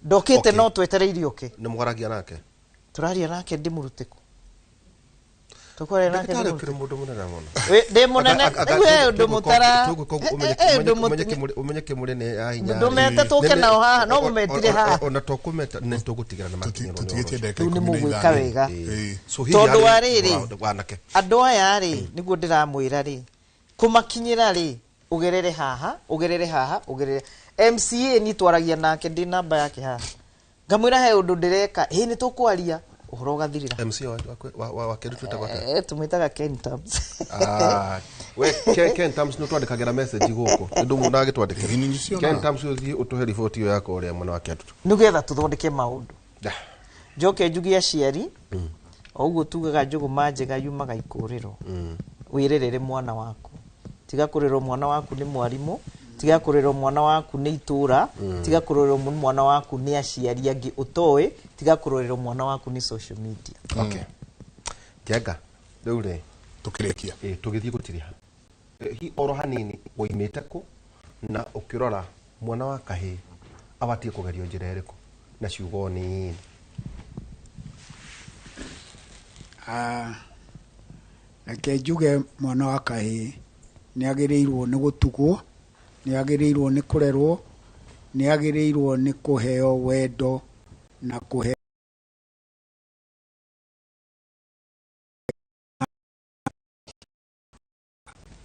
ndokite no twetereirio ke ni mwaragia nake turaria nake ndimurutiko tukore nake ndikare mundu munene muno we munene we undu mutara umenye kimuri ni ahinya ndumete tuke nao haha no mumetire haha ona tukumeta ni tugutigana na makinyiro ni mugwika wega tondu wa riri andu aya ri niguo ndiramwira ri kumakinyira ri ugerere haha MCA ni twaragia nake ndi namba yake haha ngamwira he undu ndireka ni tukwaria uhoro gathirira MC wa kedu twitagwa tumwitaga Ken Tams we Ken Tams no twandikagira message guku ndu mundu agitwandikira Ken Tams uthi utuhe report yo yako uri mwana wa kedu nugetha tuthondeke maundu njoke njugia ciari oguo tugaga njugu manjega yumaga ikuriro wirerere mwana waku tiga kuriro mwana waku ni mwarimu tiga kuriro mwana waku ni itura tiga kuriro mwana waku ni aciari angi utoe tiga kuriro mwana waku ni social media okay jaga riure tukirikia tugithie gutiriha hi oro hanini woimete ku na ukirora mwana wa kahi abatie kugerio njira iriku na ciugo ni reke njuge mwana wa kahi ni agirirwo ni gutugwo ni agirirwo ni kurerwo ni agirirwo ni kuheo wendo na kuhe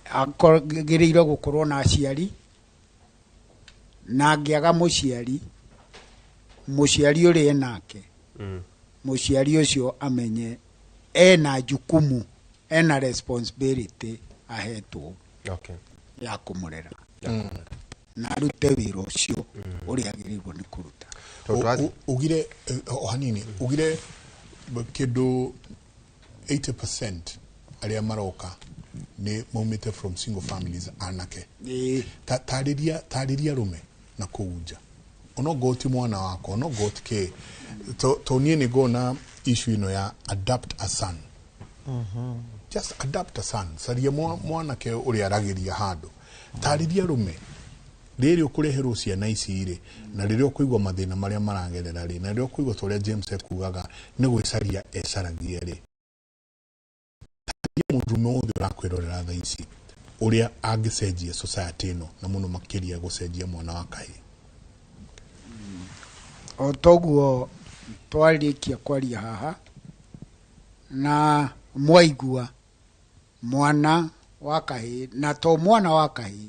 agirirwo gukorwo na aciari na ngiaga muciari uri enake muciari ucio amenye ena jukumu ena responsibility ahetwo ya kumurera na rute wiro ucio uri agirirwo ni kuruta ugire hanini ugire kindu 80% aria maroka ni maumite from single families anake tariria rume na kuuja ono goti mwana wako ono goti ke to nie ni gona issue ino ya adapt a son just adapt a son saria mwana ke uri aragiria handu tariria rume rĩrĩ ũkũreherwo ciana ici rĩ na rĩrĩ ũkũigwa mathĩna marĩa maragerera rĩ na rĩrĩ ũkũigwa tũrĩa James ekugaga nĩ gwĩcaria ecaragia rĩ mũndũ mũndũ ũrakwĩrorera thaa ici ũrĩa angĩcenjia society ĩno na mũno makĩria gũcenjia mwana wa kahĩ. O toguo twarĩkia kwaria haha na mwaigua mwana wa kahĩ na to mwana wa kahĩ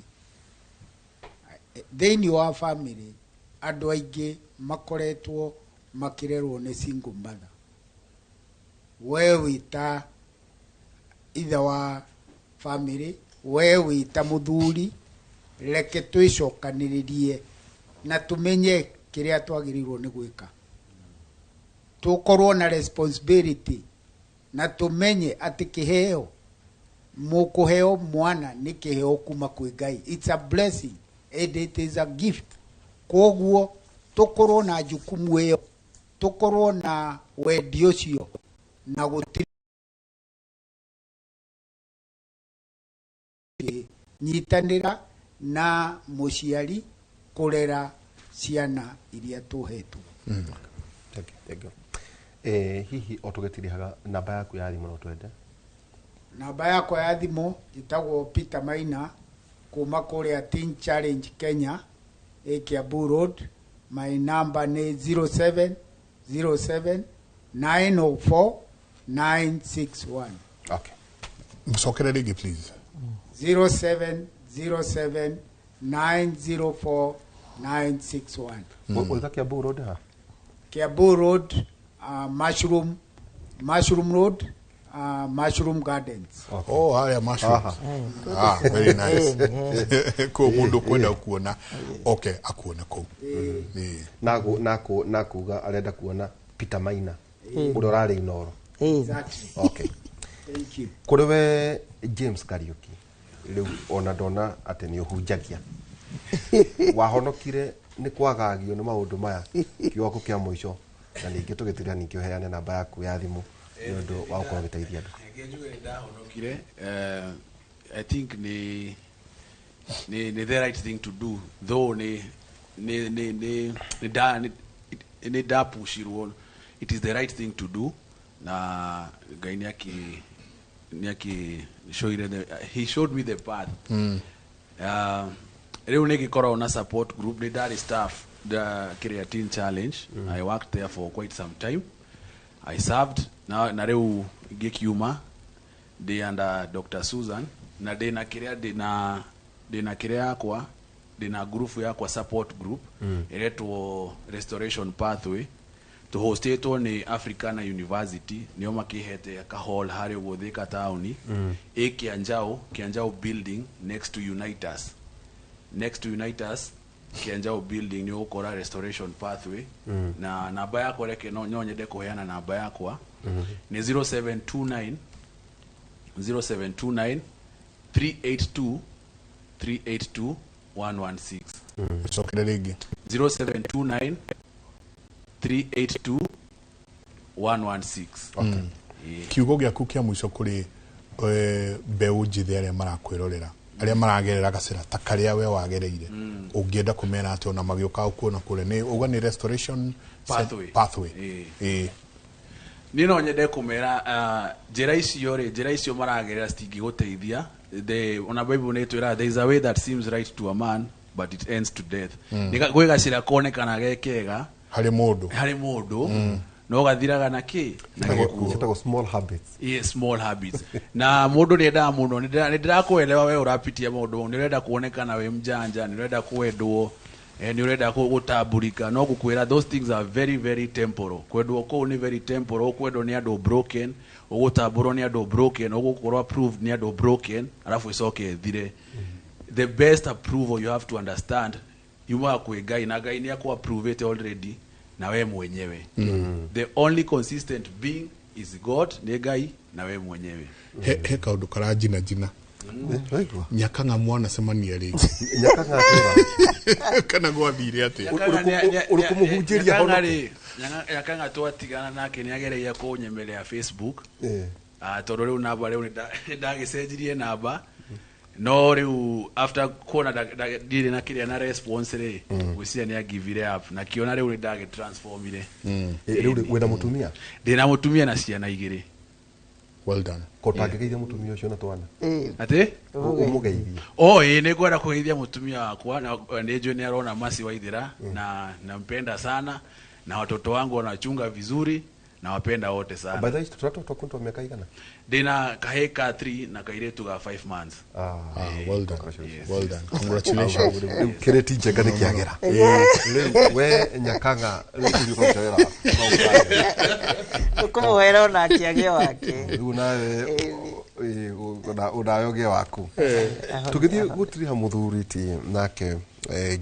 thĩinĩ wa family andũ aingĩ makoretwo makĩrerwo nĩ single mother. We wĩta ithe wa family, we wĩta mũthuri, reke twĩcokanĩrĩrie na tũmenye kĩrĩa twagĩrĩirwo nĩ gwĩka. Tũkorwo na responsibility na tũmenye atĩ kĩheo mũkũheo mwana nĩ kĩheo kuma kwĩ Ngai. It's a blessing and it is a gift. Koguo tũkorwo na jukumu ĩyo, tũkorwo na wendi ũcio na gũtirĩ nyitanĩra na mũciari kũrera ciana iria tũhetwo. Thank you. Hihi otũgetirihaga namba yaku ya thimũ no twende? Namba yakwa ya thimũ njĩtagwo Peter Maina kuma kũrĩa Teen Challenge Kenya Kiambu Road. My number nĩ 0707 904 961. Okay. Msokere rigi please. 0707 904 961. Weka Kiambu Road ha? Kiambu Road, Mushroom Road, Mushroom Gardens. Okay. Oh, haya Mushroom. Very nice. Ko mundu kwenda kuona. Okay, akuone ko. Nakuga arenda kuona Peter Maina. Uri urari Inoro. Exactly. Okay. Thank you. Kuri we James Kariuki. Riu ona ndona ati ni uhunjagia. Wahonokire ni kwagagio ni maundu maya kioko kia mwisho na ningi tugitira ningi uheane namba yaku ya thimu ni undu wa gukora giteithia andu. Ngejuge ndahonokire I think ni the right thing to do, though ni da pushirwo, it is the right thing to do na Ngai he showed me the path. Riu nigikorwo na support group ni dari staff the Teen Challenge. I worked there for quite some time. I served na riu gikiuma ndi under Dr. Susan na dina kiria yakwa dina group yakwa support group iretwo Restoration Pathway to hostetwo ni Africana University nio makihete ka hall hari Thika town Kianjao building next to Unitas Kianjao building ni ukora Restoration Pathway na namba yako reke no nyonyede kuheana namba yakwa ni 0729 382 116. Sokere rigi 0729 382 116. Okay. Kiugo gĩaku kĩa mũico kũrĩ mbeũ njĩthĩ arĩa marakwĩrorera arĩa maragerera gacĩra ta karĩa we wagereire ũngĩenda kũmera atĩ ona magĩũka kuona kũrĩa nĩ uga nĩ Restoration Pathway. Niĩ no nyende kũmera njĩra icio maragerera citingĩgũteithia. Ona Bible nĩ twĩra there is a way that seems right to a man but it ends to death. Gwĩ gacĩra konekana gekega harĩ mũndũ no gathiraga na ki na gĩkuo small habits. Yes, small habits. Na mũndũ nĩendaga mũno nĩndĩrakuelewa we ũrapitia mũndũ nĩũrenda kuonekana we mjanja nĩũrenda kwendwo nĩũrenda gũtambũrĩka no gũkwĩra those things are very very temporal. Kwendwo kũu nĩ very temporal. Kwendwo nĩ andũ broken, ũgũtambũrwo nĩ andũ broken, ũgũkorwo approved nĩ andũ broken arafu icoke thire. The best approval you have to understand yuma kwĩ Ngai na Ngai nĩ akũ approve it already na we mwenyewe. The only consistent being is God, nĩ Ngai na we mwenyewe. He kaundu karajina Nyakanga mwana semania rĩngĩ kana gwathire atĩa urikumuhunjiria hono Nyakanga twatigana nake nĩ agereire kũnyemelea Facebook tondũ rĩu namba rĩu ndagĩcenjirie namba no riu after kuona ndire na kiria na response ri gwiciria ni agivire up na kiona riu ndage transform ile riu wena mutumia ndina mutumia na ciana igiri. Well done. Kotageithia mutumia ucio na twana ati umugeithia ni gwenda kugeithia mutumia wakwa na ndio ni arona Masi Waithira na nampenda sana na watoto wangu wanachunga vizuri na wapenda wote sana. By the way, watoto wako miaka igana? Dina kaheka 3 na kairetu ga 5 months. Well done. Yes. Well done. Congratulations. Kireti njega ni kiagera. We nyakanga ritu yuko chera. Uko wera na kiage wake. Unayoge waku. Tugithie gutiriha muthuriti nake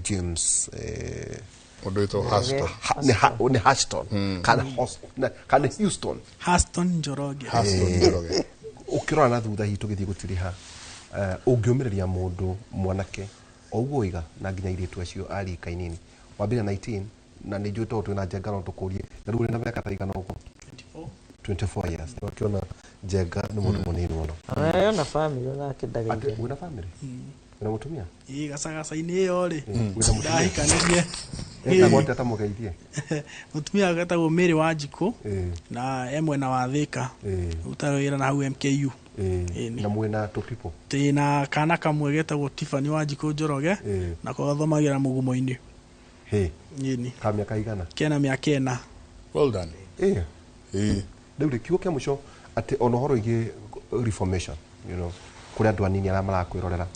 James Odoito Haston. Ni Haston. Kana Houston. Haston Njoroge. Ukirora na thutha hitu githie gutiriha ungiomereria mundu mwanake oguo iga na nginya iritu acio ari kainini wambira 19 na ni njui to twina jenga no tukurie na riu na miaka ta igana uguo 24 years wakiona jenga ni mundu munini muno na family na kidaga wina family wina mutumia gacagaca-inĩ ĩyo rĩ ndahikanirie wote atamugeithie mutumia agetagwo Mary Wanjikũ na mwena wa Thika utaga wĩra na hau MKU na mwena two people tina kana kamwe getagwo Tiffany Wanjikũ Njoroge na kothomagĩra Mũgumo-inĩ ni kamĩaka igana kena mĩaka 4. Well done. Rĩu kiugo kĩa mũico atĩ ona ũhoro igi reformation kũrĩ andũ anini arĩa marakwĩrorera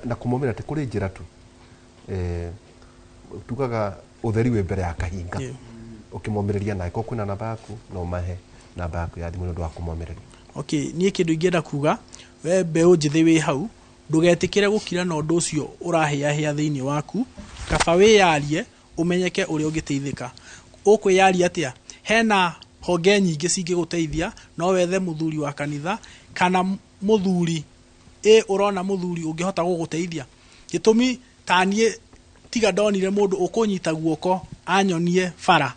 na kumomera ati kuri njira tu tukaga utheri we mbere ya kahinga ukimomereria nae ko kwina namba yaku no mahe namba yaku ya thimu ndu akumomereria. Nie kindu ingienda kuga we mbeũ njithi wi hau ndugetikire gukira na undu ucio urahia thiini waku kaba wiyarie umenyeke uri ungiteithika ukwiyaria atia hena honge nyingi cingiguteithia no wethe muthuri wa kanitha kana muthuri urona muthuri ungihota guguteithia gitumi tanie tiga ndonire mundu ukunyita guoko anyonie bara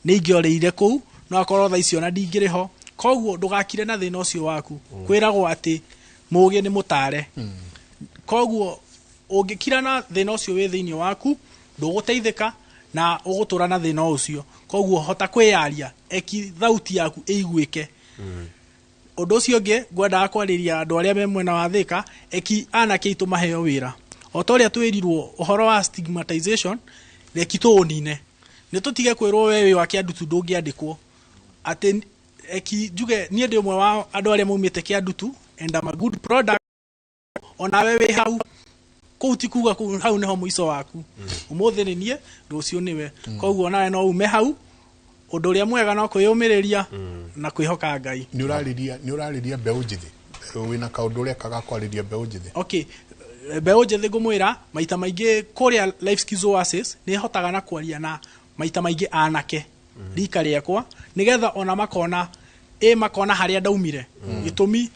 ni ingioreire kuu no akorwo tha icio na ndingiriho koguo ndugakire na thina ucio waku kwiragwo ati mugi ni mutare koguo ungikira na thina ucio wi thiini waku nduguteithika na ugutura na thina ucio koguo hota kwiyaria eki thauti yaku iguike undu ucio ngi ngwenda kwariria andu aria me mwena wa Thika eki anake itu maheo wira otoria twirirwo uhoro wa stigmatization reki tuunine ni tutige kwirwo wewe wa kiandutu ndungiandikwo ati eki juge nie ndi umwe wa andu aria maumite kiandutu and am a good product ona wewe hau kouti kuga hau neho muico waku umuthi ni nie rucio niwe koguo nawe no ume hau undu uria mwega no kwiyumiriria na kwihoka Ngai. Ni urariria mbeũ njithi wina kaundu uria kagakwariria mbeũ njithi. Okay, mbeũ njithi ngumwira maita maingi kuria Life Skills Oasis ni hotaga na kwaria na maita maingi anake rika riakwa nigetha ona makona makona haria ndaumire gitumi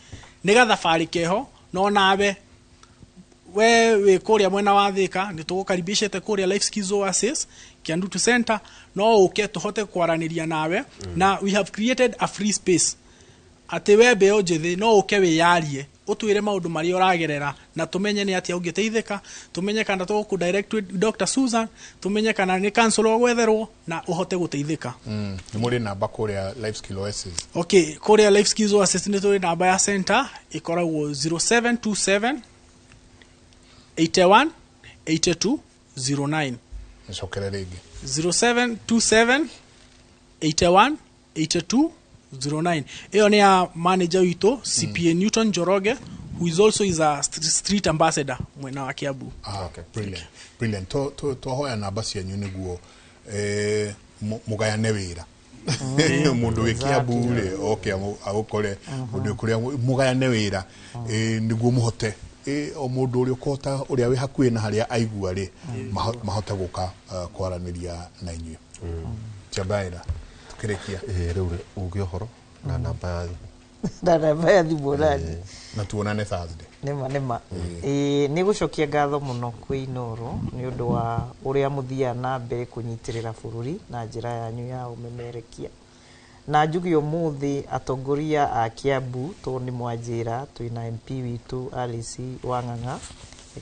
nigetha bari keho no nawe we kuria mwena wa Thika ni tugukaribishete kuria Life Skills Oasis Kiandutu Center no uke tuhote kwaraniria nawe na we have created a free space ati we mbeũ njithi no uke wiyarie utwire maundu mari uragerera na tumenye ni atia ungiteithika tumenye kana tuku direct with Dr. Susan tumenye kana ni counselor gwetherwo na uhote guteithika. Ni muri namba kuria Life Skills Oasis. Okay, kuria Life Skills Oasis ni turi namba ya center ikoragwo 0727 81 82 09. Nishokere rigi 0727 81 82 09. Iyo ni ya manager wito CPA Newton Njoroge who is also a street ambassador mwena wa Kiambu. Okay, brilliant. To hoya namba cianyu niguo mugayane wira mundu wi Kiambu ri okay agukore mundu kuria mugayane wira niguo muhote o mundu uri ukota uria wi hakuhi na haria aigua ri mahota guka kwaraniria na inyu Chabaira tukirekia riu ungihoro na namba ya thimu na tuonane Thursday nema ni gucokia ngatho muno kwi Inoro ni undu wa uria muthia na mbere kunyitirira bururi na njira yanyu ya umemerekia na njugi umuthi atongoria a Kiambu Tony Mwanjira twina MP witu Alice Wang'ang'a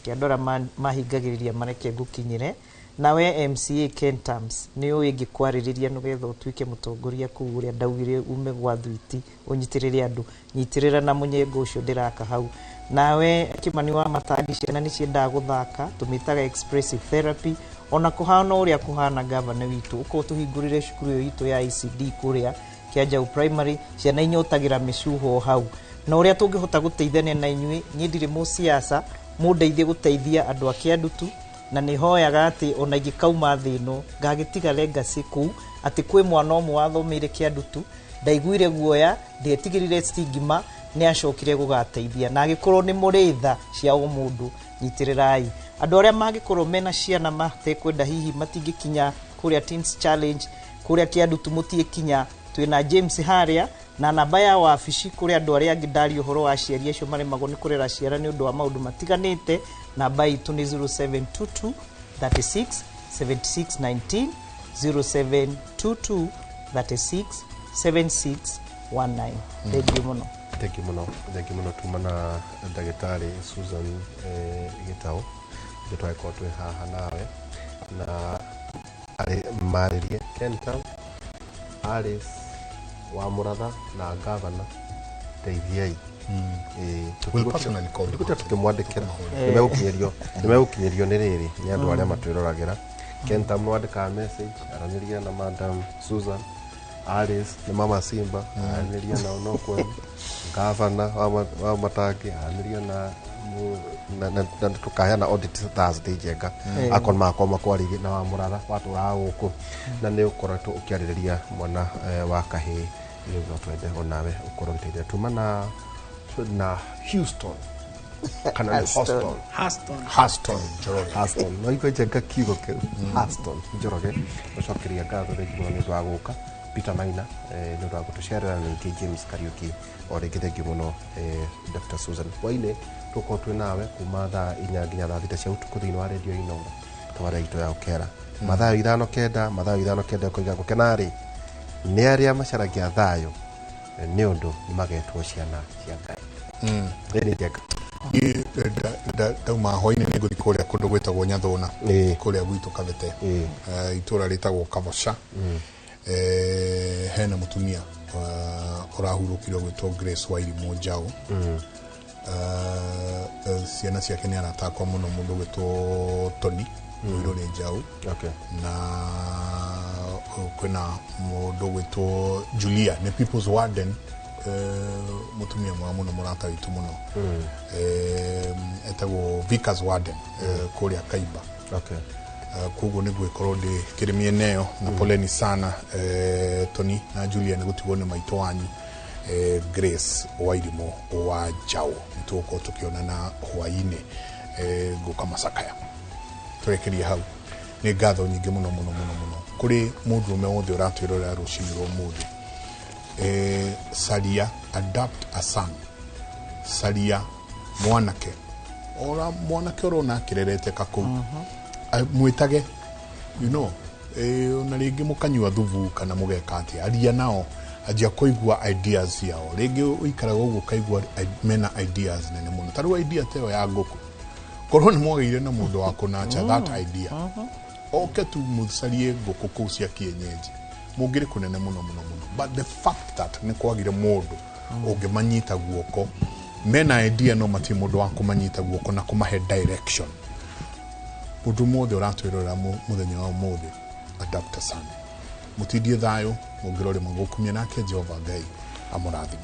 kiandora mahingagiriria mareke gukinyire nawe MCA Kentams ni uigi kwaririria nugetha utwike mutongoria ku uria ndaugire ume gwa thwiti unyitirire andu nyitirira na munyengo ucio ndiraka hau nawe Kimani wa Matadi ciana ni ciendaga guthaka tumitaga expressive therapy ona kuhana uria kuhana governor witu uko tuhingurire cukuru yitu ya ICD kuria Kianjau primary ciana inyotagira micuho hau na uria tungihota guteithania na inyui nyindire mu siasa mundeithie guteithia andu a Kiandutu na ni hoyaga ati ona ingikauma thino ngagitiga legacy ku ati kwi mwana omwe wathomire Kiandutu ndaiguire guoya ndietigirire stigma ni acokire gugateithia na agikorwo ni muritha cia umundu nyitirirai andu aria magikorwo mena ciana matekwenda hihi matingikinya kuria Teens Challenge kuria Kiandutu mutie kinya twina James Haria na namba ya wabici kuria andu aria ngidari uhoro wa ciari acio mari magoni kurera ciara ni undu wa maundu matiganite namba itu ni 0722 36 76 19 0722 36 76 19 thank you muno. Thank you muno tumana ndagitari Susan Gitau nditwae kwa twe haha nawe na ari maririe Kentown Alice wa Muratha na governor teithiai will personally call you tukimwandikira nimeukinyirio ni riri ni andu aria matwiragira Kentown mwandika message araniria na Madam Susan Alice ni Mama Simba araniria na Onokwe governor wa Matagi araniria na tukahana audit Thursday jenga akon makoma kwarigi na wa Muratha watu wa guku na ni ukoretwo ukiaririria mwana wa kahi ni twende onawe ukorwo giteithia tumana na Houston kana Houston Njoroge no iko jenga kigo ke Houston Njoroge ucokeria ngatho thegimo ni twa guka Peter Maina ni twa gutucerera na James Kariuki ore githegi muno Dr. Susan Waine tuko twinawe kuma thaa 4 nginya thaa 6 cia utuku thiini wa radio Inongo twara ito ya ukera mathaa 5 kuiga gukenari ni aria macaragia thayo ni undu ni magetwo ciana cia Ngai ni jeka dauma hoine ni guthi kuria kundu gwetagwo Nyathuna kuria gwitu Kavete itura ritagwo Kavosha hena mutumia urahurukirwo gwetwo Grace Wairimu Njau ciana ciake ni aratakwa muno mundu gwetwo Tony Wirore Njau na kwina mundu gwetwo Julia ni People's Warden mutumia mwa muno murata witu muno etagwo Vickers Warden kuria Kaiba kugo ni gwikorwo ndi kirimie neo na poleni sana Tony na Julia ni gutigwo ni maito wanyu Grace Wairimu wa Njau nituko tukiona na hwaine guka Masakaya twekeria hau ni ngatho nyingi muno kuri mundu me wothe uratwirora ruciro mundu salia adapt a son salia mwanake ora mwanake orona kirerete kaku mwitage you know ona ringi mukanywa thubu kana mugeka ati aria nao ajia kuigua ideas yao ringi uikara gugu kaigua mena ideas nene muno taru idea teo ya nguku koroni mwagire na mundu wako na cha that idea oke tu musalie nguku kucia kienyeji mugire kunene muno but the fact that ni kwagire mundu ungemanyita guoko mena idea no mati mundu wako manyita guoko na kumahe direction mundu mothe uratwirora muthenya wa mothe adapt sana mutidie thayo mugirore magukumia nake Jehova Ngai amurathime.